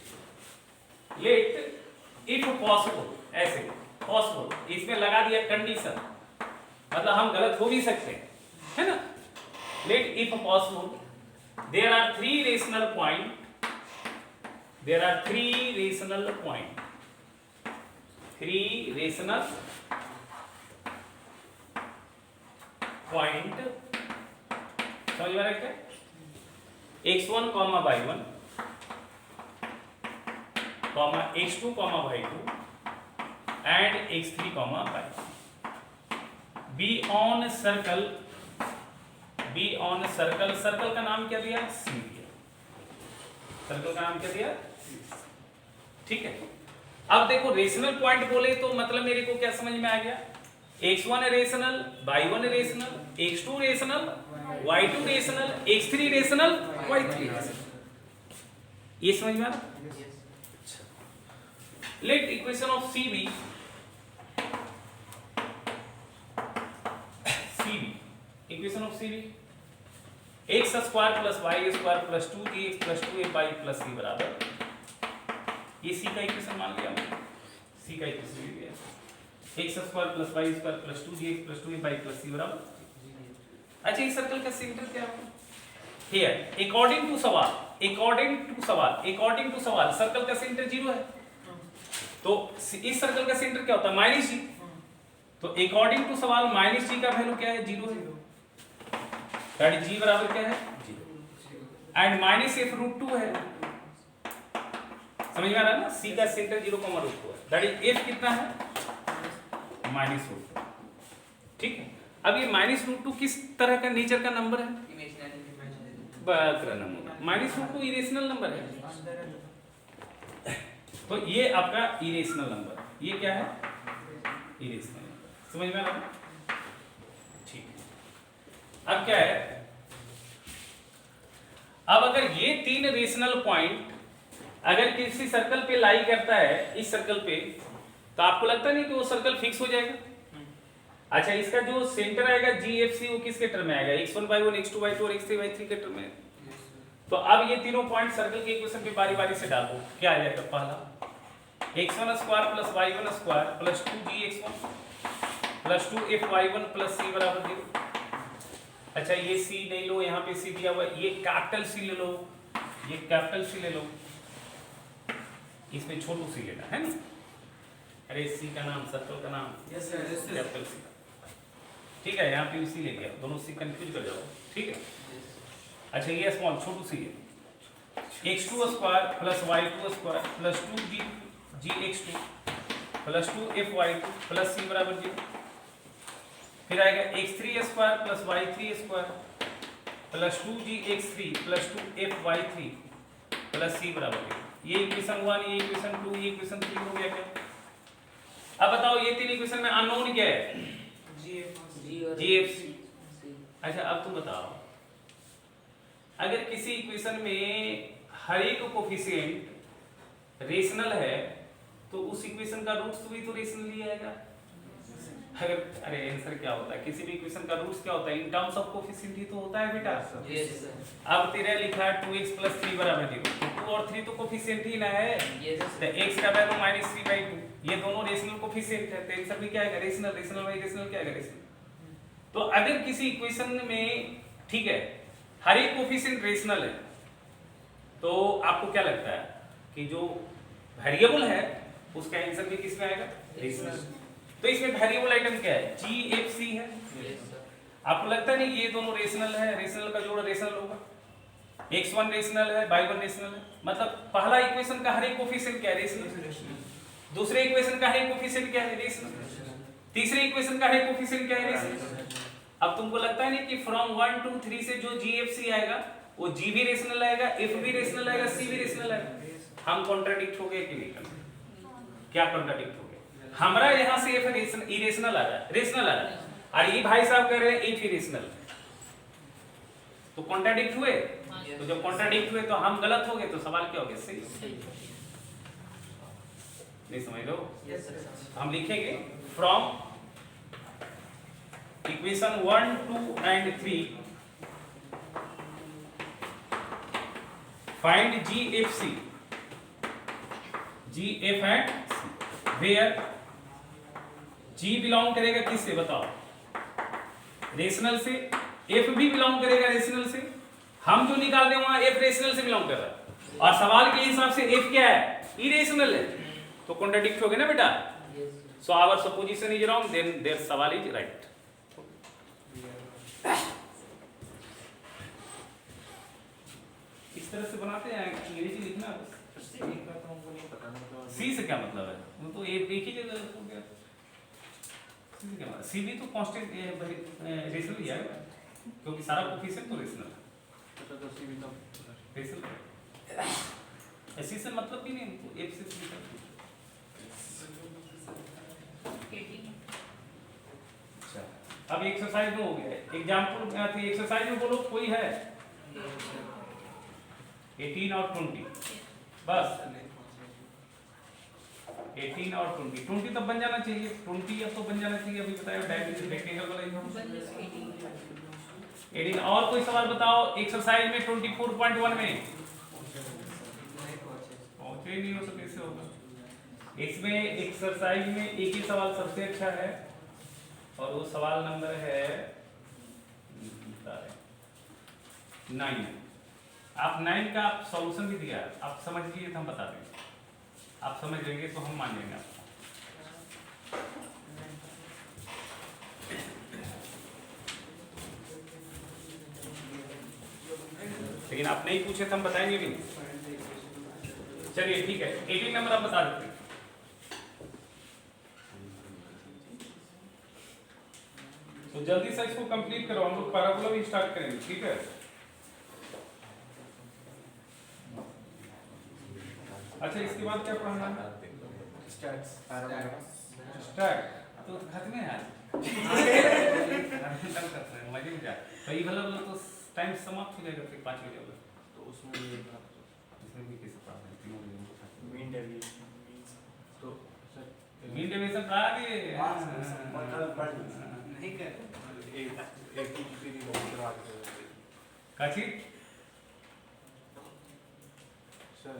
[SPEAKER 1] इफ पॉसिबल, ऐसे पॉसिबल, इसमें लगा दिया कंडीशन, मतलब हम गलत हो भी सकते हैं, है ना। Let if possible there are 3 rational point, there are 3 rational point, 3 rational point, समझ में आ रहा है क्या? x1, y1, x2, y2 and x3, y. Be on circle, circle का नाम क्या दिया? C दिया। सर्कल का नाम क्या दिया? ठीक है। अब देखो रेशनल पॉइंट बोले तो मतलब मेरे को क्या समझ में आ गया? x1 rational, y1 rational, x2 rational, y2 rational, x3 rational, y3 rational, ये समझ में आ रहा? Late equation of CB, equation of CB x square plus y square plus 2gx plus 2ay plus c बराबर, ये C का equation मान लिया हमने, C का इक्वेशन ले लिया, x square plus y square plus 2gx plus 2ay plus c बराबर। अच्छा, इस सर्कल का सेंटर क्या है? हियर अकॉर्डिंग टू सवाल सर्कल का सेंटर 0 है, तो इस सर्कल का सेंटर क्या होता है? -g। तो अकॉर्डिंग टू सवाल -g का वैल्यू क्या है? 0 है, दैट g बराबर क्या है? 0 एंड -f√2 है, समझ में आ रहा है ना? C का सेंटर 0,√2 है, दैट इज f कितना है? -√2, ठीक है। अब ये -√2 किस तरह का नेचर का नंबर है? -√2 इरेशनल नंबर है, तो ये आपका इरेशनल नंबर, ये क्या है? इरेशनल नंबर, समझ में आ रहा है? ठीक है। अब क्या है? अब अगर ये 3 रेशनल पॉइंट अगर किसी सर्कल पे लाई करता है, इस सर्कल पे, तो आपको लगता नहीं कि वो सर्कल फिक्स हो जाएगा? अच्छा इसका जो सेंटर आएगा GFC वो किसके टर्म में आएगा? x1/1 x2/2 और x3/3 के टर्म में। तो अब ये तीनों पॉइंट सर्कल के इक्वेशन पे बारी-बारी से डालो। क्या आ जाएगा? पहला x1² + y1² + 2gx1 + 2fy1 + c = 0। अच्छा ये c नहीं लो, यहाँ पे c दिया हुआ है, ये कैपिटल C ले लो, ये कैपिटल C ले लो, इसमें छोटू c लेना है ना। अरे c का नाम सर्कल का नाम कैपिटल C, ठीक है। यहाँ पे c ले लिया, दोनों c कंफ्यूज कर जाओ, ठीक है। अच्छा ये स्मॉल छोटू c है, x2² + y2² + 2gx2 + 2fy2 + c = 0। फिर आएगा x3² + y3² + 2gx3 + 2fy3 + c = 0। ये इक्वेशन 1, ये इक्वेशन 2, ये इक्वेशन 3 हो गया क्या? अब बताओ ये तीन इक्वेशन में अननोन क्या है? GFC। अच्छा अब तुम बताओ, अगर किसी इक्वेशन में हर एक कोफिशिएंट रेशनल है तो उस इक्वेशन का रूट्स भी तो रेशनल ही आएगा। अगर अरे आंसर क्या होता है? किसी भी इक्वेशन का रूट्स क्या होता है? इन टर्म्स ऑफ कोफिशिएंट ही तो होता है बेटा। अब तेरा लिखा है 2x + 3 = 0, तो 2 और 3 तो कोफिशिएंट ही ना है। तो x का वैल्यू -3/2, ये दोनों रेशनल कोफिशिएंट है, तो आंसर भी क्या आएगा? रेशनल। रेशनल बाई रेशनल क्या आएगा? रेशनल। तो अगर किसी इक्वेशन में, ठीक है, हर एक कोफिशिएंट रेशनल है, तो आपको क्या लगता है कि जो वेरिएबल है उसका आंसर भी किसमें आएगा? रेशनल। तो इसमें वेरिएबल आइटम क्या है? GFC है। आपको लगता नहीं ये दोनों रेशनल है? रेशनल का जोड़ रेशनल होगा। x1 रेशनल है, y1 रेशनल है, मतलब पहला इक्वेशन का हर एक कोफिशिएंट क्या है? रेशनल। दूसरे इक्वेशन का हर एक कोफिशिएंट क्या है? रेशनल। तीसरे इक्वेशन का हर एक कोफिशिएंट क्या है? रेशनल। अब तुमको लगता है नहीं कि फ्रॉम 1 2 3 से जो GFC आएगा वो G भी रेशनल आएगा, F भी रेशनल आएगा, C भी रेशनल आएगा। हम कॉन्ट्राडिक्ट हो गए कि नहीं? क्या कॉन्ट्राडिक्ट हो गए? हमारा यहाँ से F इरेशनल आ रहा है, रेशनल आ रहा है, और ये भाई साहब कह रहे हैं F इरेशनल, तो कॉन्ट्राडिक्ट हुए। तो जब कॉन्ट्राडिक्ट हुए तो हम गलत हो गए, तो सवाल क्या हो गया? सही। नहीं समझ लो? हम लिखेंगे from equation 1 2 and 3 find GFC, GF and C, where G belong करेगा किससे? बताओ, रेशनल से। F भी बिलोंग करेगा रेशनल से। हम जो निकाल रहे हैं वहां F रेशनल से बिलोंग कर रहा है, और सवाल के हिसाब से F क्या है? इरेशनल है, तो कॉन्ट्राडिक्ट हो गए ना बेटा। So our supposition is wrong, then their सवाल इज राइट। इस तरह से बनाते हैं, अंग्रेजी लिखना बस। C से क्या मतलब है? वो तो एक ही जगह हो गया। C भी तो कांस्टेंट रेशनल ही आएगा, क्योंकि सारा कोफिशिएंट तो रेशनल है। रेशनल ऐसी से मतलब भी नहीं, तो F से C तक। अच्छा अब एक्सरसाइज में हो गया, एग्जांपल थी एक्सरसाइज में बोलो कोई है? 18 और 20, बस 18 और 20। 20 तब बन जाना चाहिए, 20 अब तो बन जाना चाहिए। अभी बताओ डायरेक्ट रेक्टेंगल वाला एग्जांपल 18। और कोई सवाल बताओ एक्सरसाइज में 24.1 में? पहुंचे नहीं हो तो कैसे होगा? इसमें एक्सरसाइज में एक ही सवाल सबसे अच्छा है, और वो सवाल नंबर है 9। आप 9 का आप सॉल्यूशन भी दिया, आप समझ लीजिए तो हम बता देंगे। आप समझ लेंगे तो हम मान लेंगे आपको। लेकिन आप नहीं पूछे तो हम बताएंगे भी नहीं। चलिए ठीक है, 18 नंबर आप बता देते हैं। तो जल्दी से इसको कंप्लीट करो, हम लोग पैराबोला भी स्टार्ट करेंगे, ठीक है? अच्छा इसके बाद क्या पढ़ना है?
[SPEAKER 2] स्टैट्स,
[SPEAKER 1] स्टैट तो खत्म है यार। मजे में जा तो ये वाला तो टाइम समाप्त हो जाएगा फिर 5 बजे वाला।
[SPEAKER 2] तो उसमें ये
[SPEAKER 1] इसमें भी कैसे पढ़ना है? तीनों दिन
[SPEAKER 2] मीन डेविएशन, तो सर
[SPEAKER 1] मीन डेविएशन करा दिए।
[SPEAKER 2] कल पढ़
[SPEAKER 4] नहीं कर
[SPEAKER 2] ATGP रिमूव करवा दो
[SPEAKER 1] काची
[SPEAKER 2] सर।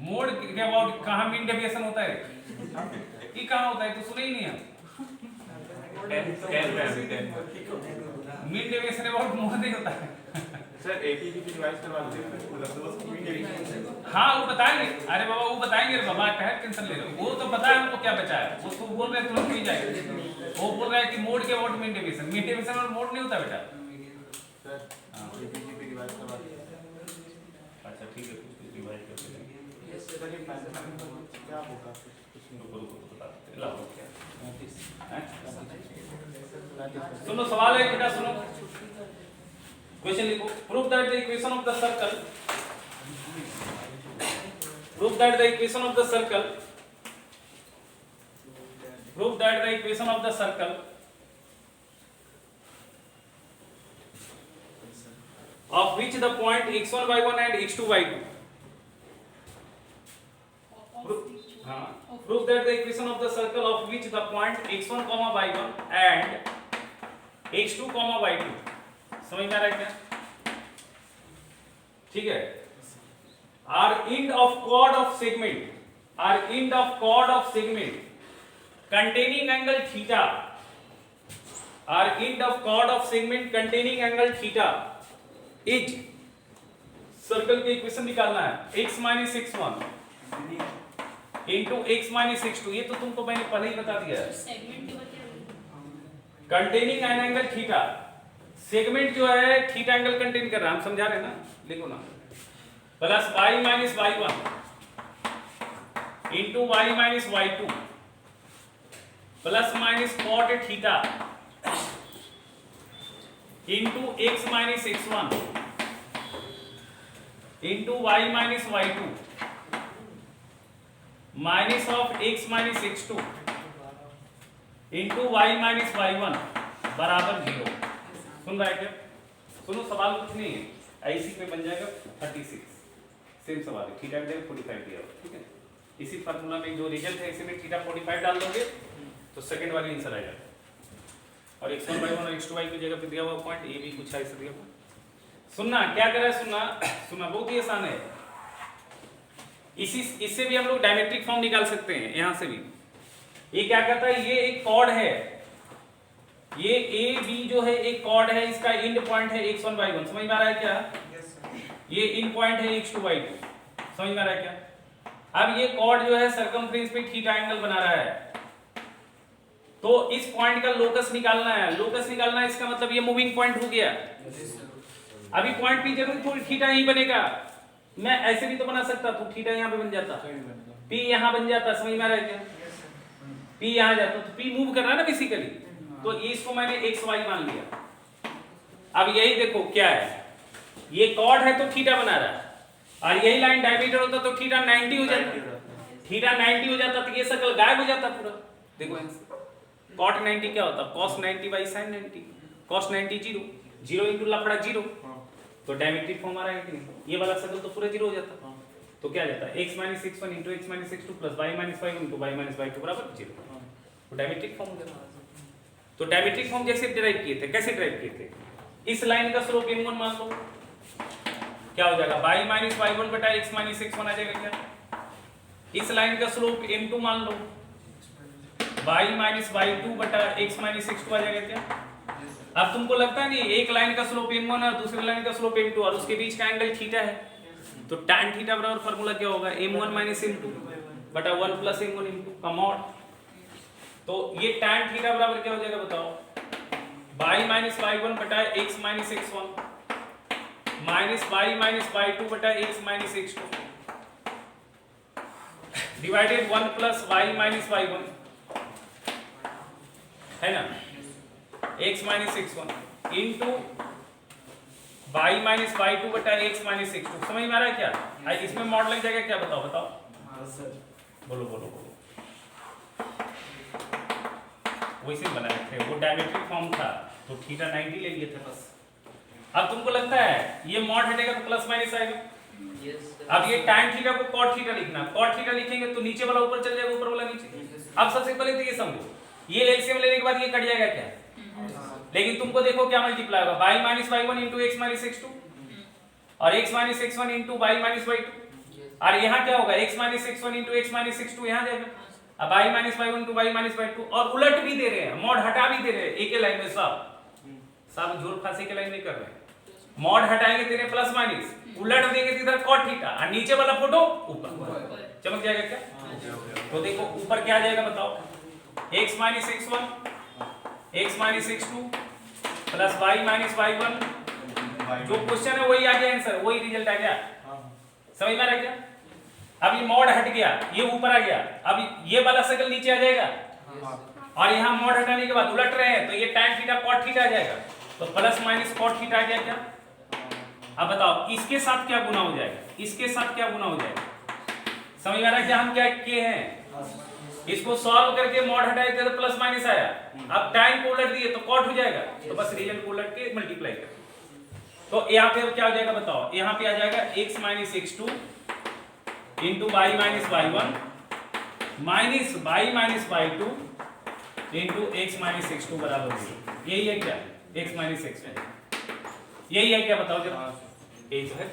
[SPEAKER 1] मोड के अबाउट कहाँ मीन डेविएशन होता है? ये कहाँ होता है? तो सुने ही नहीं हम। मीन डेविएशन अबाउट मोड नहीं होता है।
[SPEAKER 2] सर ATGP रिवाइज करवा दो।
[SPEAKER 1] हाँ वो बताएंगे, अरे बाबा वो बताएंगे रे बाबा, क्या टेंशन ले रहे हो? वो तो पता है हमको क्या बचा है, वो तो बोल रहे हैं तुरंत नहीं जाएगा। वो बोल रहा है कि मोड के अबाउट मीन डेविएशन और मोड नहीं होता बेटा।
[SPEAKER 2] सर ATGP रिवाइज करवा दो।
[SPEAKER 1] अच्छा ठीक है, कुछ रिवाइज कर देंगे।
[SPEAKER 2] सर ये क्या होगा?
[SPEAKER 1] रुको बता देते हैं। लाओ क्या सुनो सवाल है बेटा, सुनो क्वेश्चन लिखो। Prove that the equation of the circle, prove that the equation of the circle, prove that the equation of the circle of which the point x1 y1 and x2 y2, हाँ, prove that the equation of the circle of which the point x1 y1 and x2 y2, समझ में आ रहा है क्या? ठीक है। are end of chord of segment containing angle theta, are end of chord of segment containing angle theta is, circle की equation निकालना है x minus x1 into x minus x2, ये तो तुमको मैंने पहले ही बता दिया है।
[SPEAKER 3] सेगमेंट के बच्चे
[SPEAKER 1] containing an angle theta, segment जो है थीटा एंगल कंटेन कर रहा है, हम समझा रहे हैं ना, लिखो ना। Plus y minus y1 into y minus y2 plus minus cot theta into x minus x1 into y minus y2 minus of x minus x2 into y minus y1 बराबर 0। सुन रहा है क्या? सुनो सवाल कुछ नहीं है, ऐसी पे बन जाएगा 36, सेम सवाल है। थीटा का 45 दिया हुआ, ठीक है। इसी फार्मूला में जो रिजल्ट है इसी में थीटा 45 डाल दोगे तो सेकंड वाली आंसर आएगा। और x1 y1 और x2 y की जगह पे दिया हुआ पॉइंट ये भी कुछ ऐसा दिया हुआ। सुनना क्या कर रहा है, सुनना बहुत ही आसान है। इससे भी हम लोग डायमेट्रिक फॉर्म निकाल सकते हैं, यहां से भी। ये क्या कहता है, ये एक कॉर्ड है, ये ए बी जो है एक कॉर्ड है, इसका एंड पॉइंट है x1 y1, समझ में आ रहा है क्या? ये इन पॉइंट है x2 y2, समझ में आ रहा है क्या? अब ये कॉर्ड जो है सर्कमफ्रेंस पे थीटा एंगल बना रहा है, तो इस पॉइंट का लोकस निकालना है। लोकस निकालना है इसका मतलब ये मूविंग पॉइंट हो गया। अभी पॉइंट पी जरूर थोड़ी थीटा ही बनेगा, मैं ऐसे भी तो बना सकता, तो थीटा यहाँ पे बन जाता, पी यहाँ बन जाता, समझ में आ रहा है क्या? पी यहाँ जाता तो पी मूव कर रहा है ना बेसिकली, तो इसको मैंने एक्स वाई मान लिया। अब यही देखो क्या है, ये कॉर्ड है तो थीटा बना रहा है, और यही लाइन डायमीटर होता तो थीटा 90 हो जाता, थीटा 90 हो जाता तो ये सर्कल गायब हो जाता पूरा। देखो कॉट 90 क्या होता, cos 90 by sin 90, cos 90 0 into लफड़ा 0, तो डायमेट्रिक फॉर्म आ रहा है कि नहीं? ये वाला सर्कल तो पूरा 0 हो जाता, तो क्या जाता है x minus x1 into x minus x2 plus y minus y1 into y minus y2 बराबर 0, तो डायमेट्रिक फॉर्म हो जाता। तो डायमेट्रिक फॉर्म जैसे ड्राइव किए थे, कैसे ड्राइव किए थे? इस लाइन का स्लोप m1 मान लो, क्या हो जाएगा y माइनस y1 बटा x माइनस x1 आ जाएगा क्या? इस लाइन का स्लोप m2 मान लो, y माइनस y2 बटा x माइनस x2 आ जाएगा क्या? अब तुमको लगता है नहीं एक लाइन का स्लोप m1 है, दूसरी लाइन का स्लोप m2 और उसके बीच का एंगल थीटा है, तो tan थीटा बराबर फार्मूला क्या होगा, m1 माइनस m2 बटा 1 प्लस m1 m2 का मॉड। तो ये tan थीटा बराबर क्या हो जाएगा बताओ, y माइनस y1 बटा x minus x1 minus y minus y2 बटा x minus x2 divided 1 plus y minus y1 है ना, x minus x1 into y minus y2 बटा x माइनस x2। समझ में आ रहा है क्या? इसमें मॉड लग जाएगा क्या, बताओ बताओ, बोलो बोलो बोलो। वैसे बनाए थे, वो डायमेट्रिक फॉर्म था तो थीटा 90 ले लिए थे बस। अब तुमको लगता है ये मॉड हटेगा तो प्लस माइनस आएगा। अब ये tan थीटा को cot थीटा लिखना, cot थीटा लिखेंगे तो नीचे वाला ऊपर चल जाएगा, ऊपर वाला नीचे। अब सबसे पहले तो ये समझो, ये एलसीएम लेने के बाद ये कट जाएगा क्या, लेकिन तुमको देखो क्या मल्टीप्लाई होगा, y minus y1 into x minus x2 और x minus x1 into y minus y2। और यहाँ क्या होगा, x minus x1 into x minus x2 यहाँ जाएगा, अब y minus y1 into y minus y2। और उलट भी दे रहे हैं, मॉड हटा भी दे रहे हैं एक ही लाइन में, सब जोड़ फांसी के लाइन में कर रहे हैं। मॉड हटाएंगे तेरे प्लस माइनस, उलट देंगे तो इधर cot थीटा, और नीचे वाला फोटो ऊपर चमक जाएगा क्या? तो देखो ऊपर क्या आ जाएगा बताओ, x minus x1 x minus x2 plus y minus y1, जो क्वेश्चन है वही आ गया आंसर, वही रिजल्ट आ गया। समझ में आ रहा क्या? अब ये मॉड हट गया, ये ऊपर आ गया, अब ये वाला सर्कल नीचे आ जाएगा, और यहाँ मॉड हटाने के बाद उलट रहे हैं तो ये tan थीटा cot थीटा आ जाएगा, तो प्लस माइनस cot थीटा आ गया क्या? अब बताओ इसके साथ क्या गुना हो जाएगा, इसके साथ क्या गुना हो जाएगा? समझ में आ रहा है क्या हम क्या किए हैं? इसको सॉल्व करके मॉड हटाए थे तो प्लस माइनस आया, अब टाइम को उलट दिए तो cot हो जाएगा, तो बस रिजल्ट को उलट के मल्टीप्लाई कर। तो यहाँ पे क्या हो जाएगा बताओ, यहाँ पे आ जाएगा x minus x2 into y minus y1 minus y minus y2 into x minus x2 बराबर 0। यही है क्या, x माइनस x2, यही है क्या बताओ जरा? यही तो है,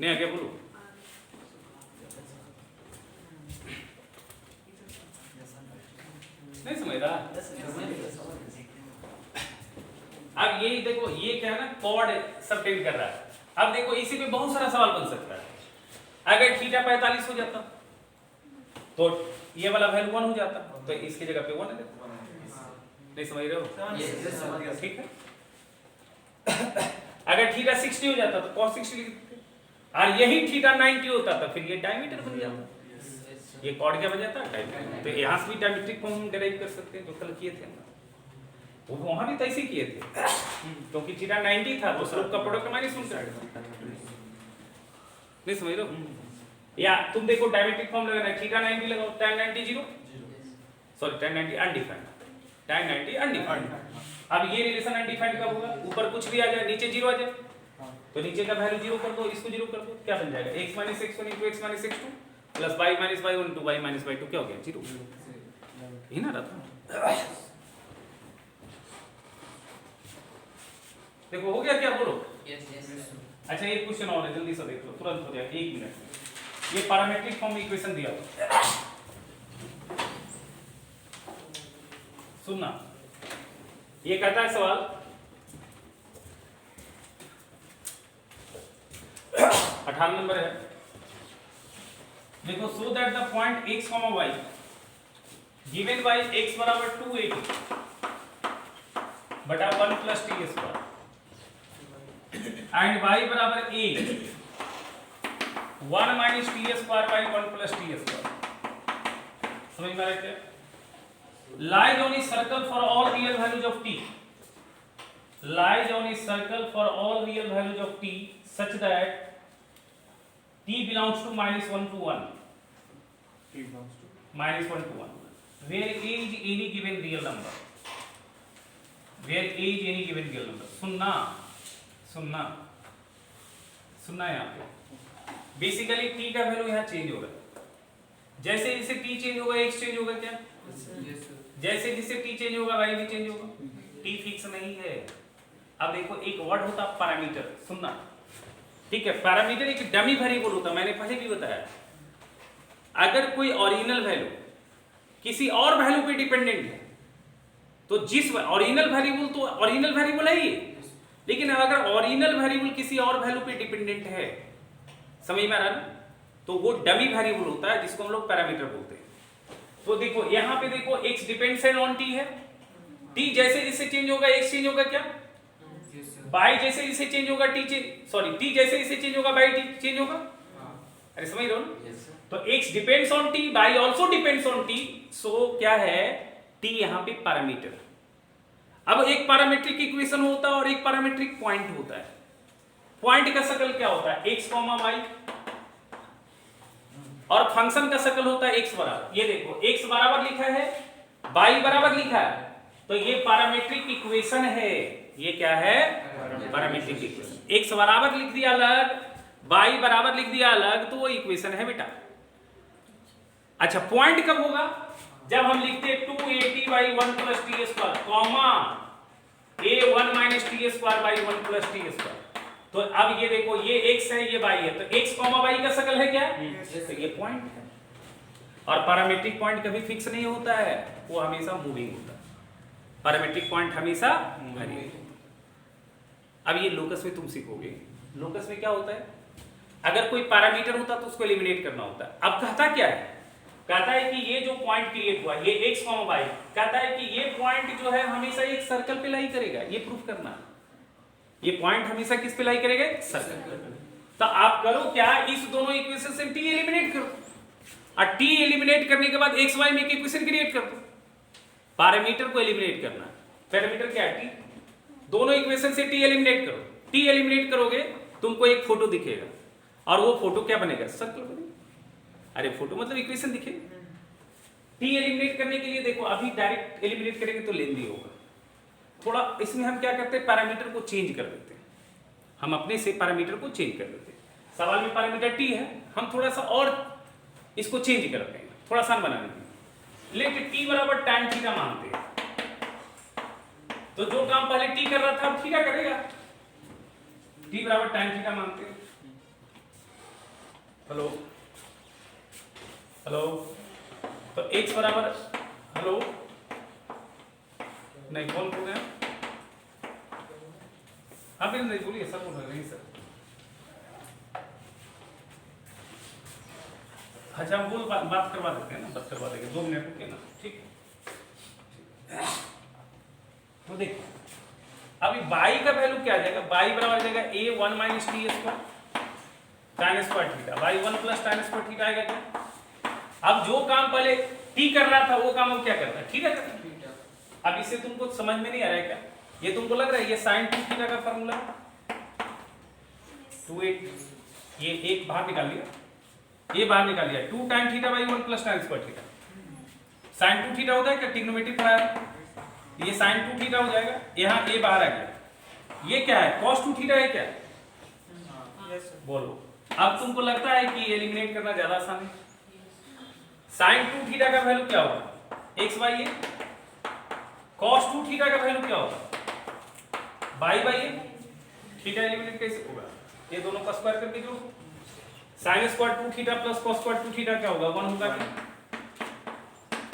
[SPEAKER 1] नहीं क्या बोलो? नहीं समझ रहा? अब यही देखो, ये क्या है ना, कॉर्ड सबटेंड कर रहा है। अब देखो इसी पे बहुत सारा सवाल बन सकता है। अगर थीटा 45 हो जाता तो ये वाला वैल्यू 1 हो जाता, तो इसकी जगह पे 1 है। नहीं समझ रहे हो? ठीक है। अगर थीटा 60 हो जाता तो cos 60 लिख देते, और यही थीटा 90 होता तो फिर ये डायमीटर बन जाता। ये कॉर्ड क्या बन जाता है, डायमीटर। तो यहाँ से भी डायमीट्रिक फॉर्म डिराइव कर सकते हैं, जो कल किए थे वो वहां भी तो ऐसे किए थे, क्योंकि थीटा 90 था तो स्लोप का प्रोडक्ट माइनस 1 कर। नहीं समझ रहे हो? या तुम देखो डायमीट्रिक फॉर्म लगाना है, थीटा 90 लगाओ, tan 90 0, sorry tan 90 undefined, tan 90 undefined. अब ये रिलेशन अनडिफाइंड कब होगा, ऊपर कुछ भी आ जाए नीचे 0 आ जाए, तो नीचे का वैल्यू 0 कर दो, इसको 0 कर दो, क्या बन जाएगा, x minus x1 into x minus x2 plus y minus y1 into y minus y2, क्या हो गया 0। यही ना रहता। देखो हो गया क्या, बोलो? अच्छा एक क्वेश्चन और है, जल्दी से देख लो, तुरंत हो जाएगा 1 मिनट। ये पैरामीट्रिक फॉर्म में इक्वेशन दिया हुआ, सुनना। ये कहता है सवाल 18 नंबर है, देखो so that the point x, y given by x बराबर 280 बटा 1 plus T square and y बराबर a 1 minus T square by 1 plus T square. समझ में आ रहा है क्या? lies on a circle for all real values of t, lies on a circle for all real values of t such that t belongs to minus 1 to 1,
[SPEAKER 2] T belongs to
[SPEAKER 1] minus 1 to 1, where a is any given real number, where a is any given real number। सुनना सुनना सुनना, यहाँ पे basically t का value यहाँ change होगा, जैसे जैसे t चेंज होगा x चेंज होगा क्या, जैसे जैसे t चेंज होगा y भी चेंज होगा, t फिक्स नहीं है। अब देखो एक वर्ड होता है पैरामीटर, सुनना ठीक है। पैरामीटर एक डमी वेरिएबल होता है, मैंने पहले भी बताया। अगर कोई ओरिजिनल वैल्यू किसी और वैल्यू पे डिपेंडेंट है तो जिस ओरिजिनल वेरिएबल तो ओरिजिनल वेरिएबल है ही, लेकिन अगर ओरिजिनल वेरिएबल किसी और वैल्यू पे डिपेंडेंट है, समझ में आ रहा ना, तो वो डमी वेरिएबल होता है जिसको हम लोग पैरामीटर बोलते हैं। तो देखो यहाँ पे देखो x डिपेंड्स ऑन t है, t जैसे जैसे चेंज होगा x चेंज होगा क्या, y जैसे जैसे चेंज होगा t चेंज, सॉरी t जैसे जैसे चेंज होगा y चेंज होगा। अरे समझ रहे हो ना? तो x depends on t, y also depends on t, सो क्या है t यहाँ पे पैरामीटर। अब एक पैरामीट्रिक इक्वेशन होता है और एक पैरामीट्रिक पॉइंट होता है। पॉइंट का शक्ल क्या होता है, x, y, और फंक्शन का शक्ल होता है x बराबर, ये देखो x बराबर लिखा है, y बराबर लिखा है, तो ये पैरामीट्रिक इक्वेशन है। ये क्या है, पैरामीट्रिक इक्वेशन। x बराबर लिख दिया अलग, y बराबर लिख दिया अलग, तो वो इक्वेशन है बेटा। अच्छा पॉइंट कब होगा, जब हम लिखते हैं 280/1 + t², comma a1 - t²/1 + t², तो अब ये देखो ये x है ये y है, तो x, y का शकल है क्या? तो ये पॉइंट है। और पैरामीट्रिक पॉइंट कभी फिक्स नहीं होता है, वो हमेशा मूविंग होता है। पैरामीट्रिक पॉइंट हमेशा मूविंग। अब ये लोकस में तुम सीखोगे, लोकस में क्या होता है, अगर कोई पैरामीटर होता तो उसको एलिमिनेट करना होता है। अब कहता क्या है, कहता है कि ये जो पॉइंट क्रिएट हुआ ये x, y, कहता है कि ये पॉइंट जो है हमेशा एक सर्कल पे लाई करेगा, ये प्रूफ करना। ये पॉइंट हमेशा किस पे लाई करेगा? सर्कल। तो आप करो क्या, इस दोनों इक्वेशन से t एलिमिनेट करो, और t एलिमिनेट करने के बाद x, y में एक इक्वेशन क्रिएट कर दो। पैरामीटर को एलिमिनेट करना, पैरामीटर क्या है? t। दोनों इक्वेशन से t एलिमिनेट करो, t एलिमिनेट करोगे तुमको एक फोटो दिखेगा, और वो फोटो क्या बनेगा? सर्कल बनेगा। अरे फोटो मतलब इक्वेशन दिखेगा। t एलिमिनेट करने के लिए देखो, अभी डायरेक्ट एलिमिनेट करेंगे तो लेंदी होगा, थोड़ा इसमें हम क्या करते हैं, पैरामीटर को चेंज कर देते हैं। हम अपने से पैरामीटर को चेंज कर देते हैं। सवाल में पैरामीटर t है, हम थोड़ा सा और इसको चेंज करते हैं, थोड़ा आसान बनाने के लिए। लेकिन t बराबर tan थीटा मानते हैं, तो जो काम पहले t कर रहा था अब थीटा करेगा। t बराबर tan थीटा मानते हैं। हेलो हेलो, तो x बराबर, हेलो नहीं कौन बोल रहे हैं? हाँ फिर नहीं बोलिए, सर बोल रहे नहीं सर। अच्छा हम बोल बात करवा देते हैं ना, बात करवा देंगे, 2 मिनट रुके ना, ठीक है। तो देखो अभी y का वैल्यू क्या आ जाएगा, y बराबर आ जाएगा a1 - t² tan² theta, y1 + tan² theta आएगा क्या? अब जो काम पहले t कर रहा था वो काम अब क्या करता है? थीटा करता है। अब इससे तुमको समझ में नहीं आ रहा है क्या? ये तुमको लग रहा है ये sin 2 थीटा का फार्मूला 2/8, ये एक बाहर निकाल लिया, ये बाहर निकाल लिया, 2 tan θ/1 + tan² theta. sin 2 theta होता है क्या? ट्रिग्नोमेट्री पढ़ाया, ये sin 2 थीटा हो जाएगा, यहाँ a बाहर आ गया। ये क्या है? cos 2 थीटा है क्या? बोलो। अब तुमको लगता है कि एलिमिनेट करना ज्यादा आसान है। sin 2 थीटा का वैल्यू क्या होगा? x by A. cos 2 theta का वैल्यू क्या होगा? y by A. Theta eliminate कैसे होगा? ये दोनों का स्क्वायर करके जोड़ो। sin square 2 theta plus cos square 2 theta क्या होगा? 1 होगा क्या?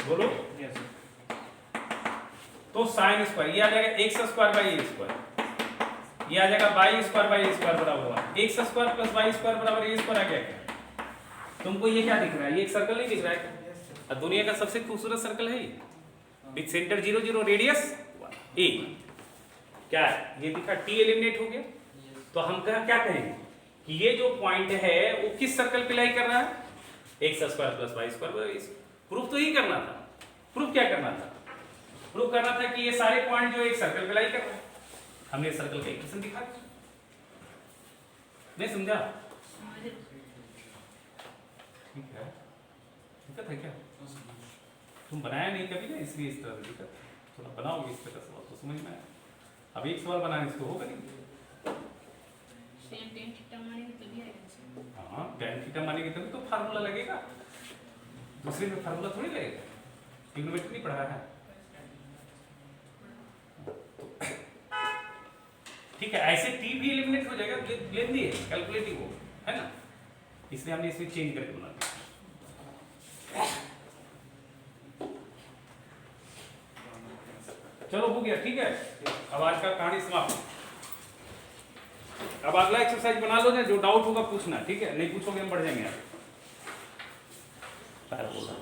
[SPEAKER 1] बोलो।
[SPEAKER 2] Yes sir.
[SPEAKER 1] तो sin स्क्वायर ये आ जाएगा x square by A square, ये आ जाएगा y square by A square बराबर 1। x square plus y square बराबर a स्क्वायर आ गया क्या? तुमको ये क्या दिख रहा है? ये एक सर्कल नहीं दिख रहा है क्या? और दुनिया का सबसे खूबसूरत सर्कल है ये, विद सेंटर 0 0 रेडियस a। क्या है? ये दिखा, t एलिमिनेट हो गया। तो हम क्या कहेंगे कि ये जो पॉइंट है वो किस सर्कल पे लाई कर रहा है? x square plus y square. Proof तो ही करना था। प्रूफ क्या करना था? प्रूफ करना था कि ये सारे पॉइंट जो एक सर्कल पे लाई कर रहा है। हमने सर्कल का इक्वेशन दिखा दिया। नहीं समझा? ठीक है, दिक्कत है क्या? तुम बनाया नहीं कभी ना, इसलिए इस तरह से दिक्कत। थोड़ा बनाओगे इस तरह सवाल तो समझ में आए। अब एक सवाल बनाने से तो होगा नहीं।
[SPEAKER 3] tan थीटा मानेंगे तभी आएगा।
[SPEAKER 1] हाँ, tan थीटा मानेंगे तभी तो फार्मूला लगेगा, दूसरे में फार्मूला थोड़ी लगेगा। ट्रिग्नोमेट्री नहीं पढ़ा है। ठीक है, ऐसे t भी एलिमिनेट हो जाएगा, लेंदी है, कैलकुलेटिव हो, है ना? इसलिए हमने इसे चेंज करके बना दिया। चलो हो गया, ठीक है। अब आज का कहानी समाप्त। अब अगला एक्सरसाइज बना लो ना, जो डाउट होगा पूछना, ठीक है? नहीं पूछोगे हम बढ़ जाएंगे। यार बोल रहा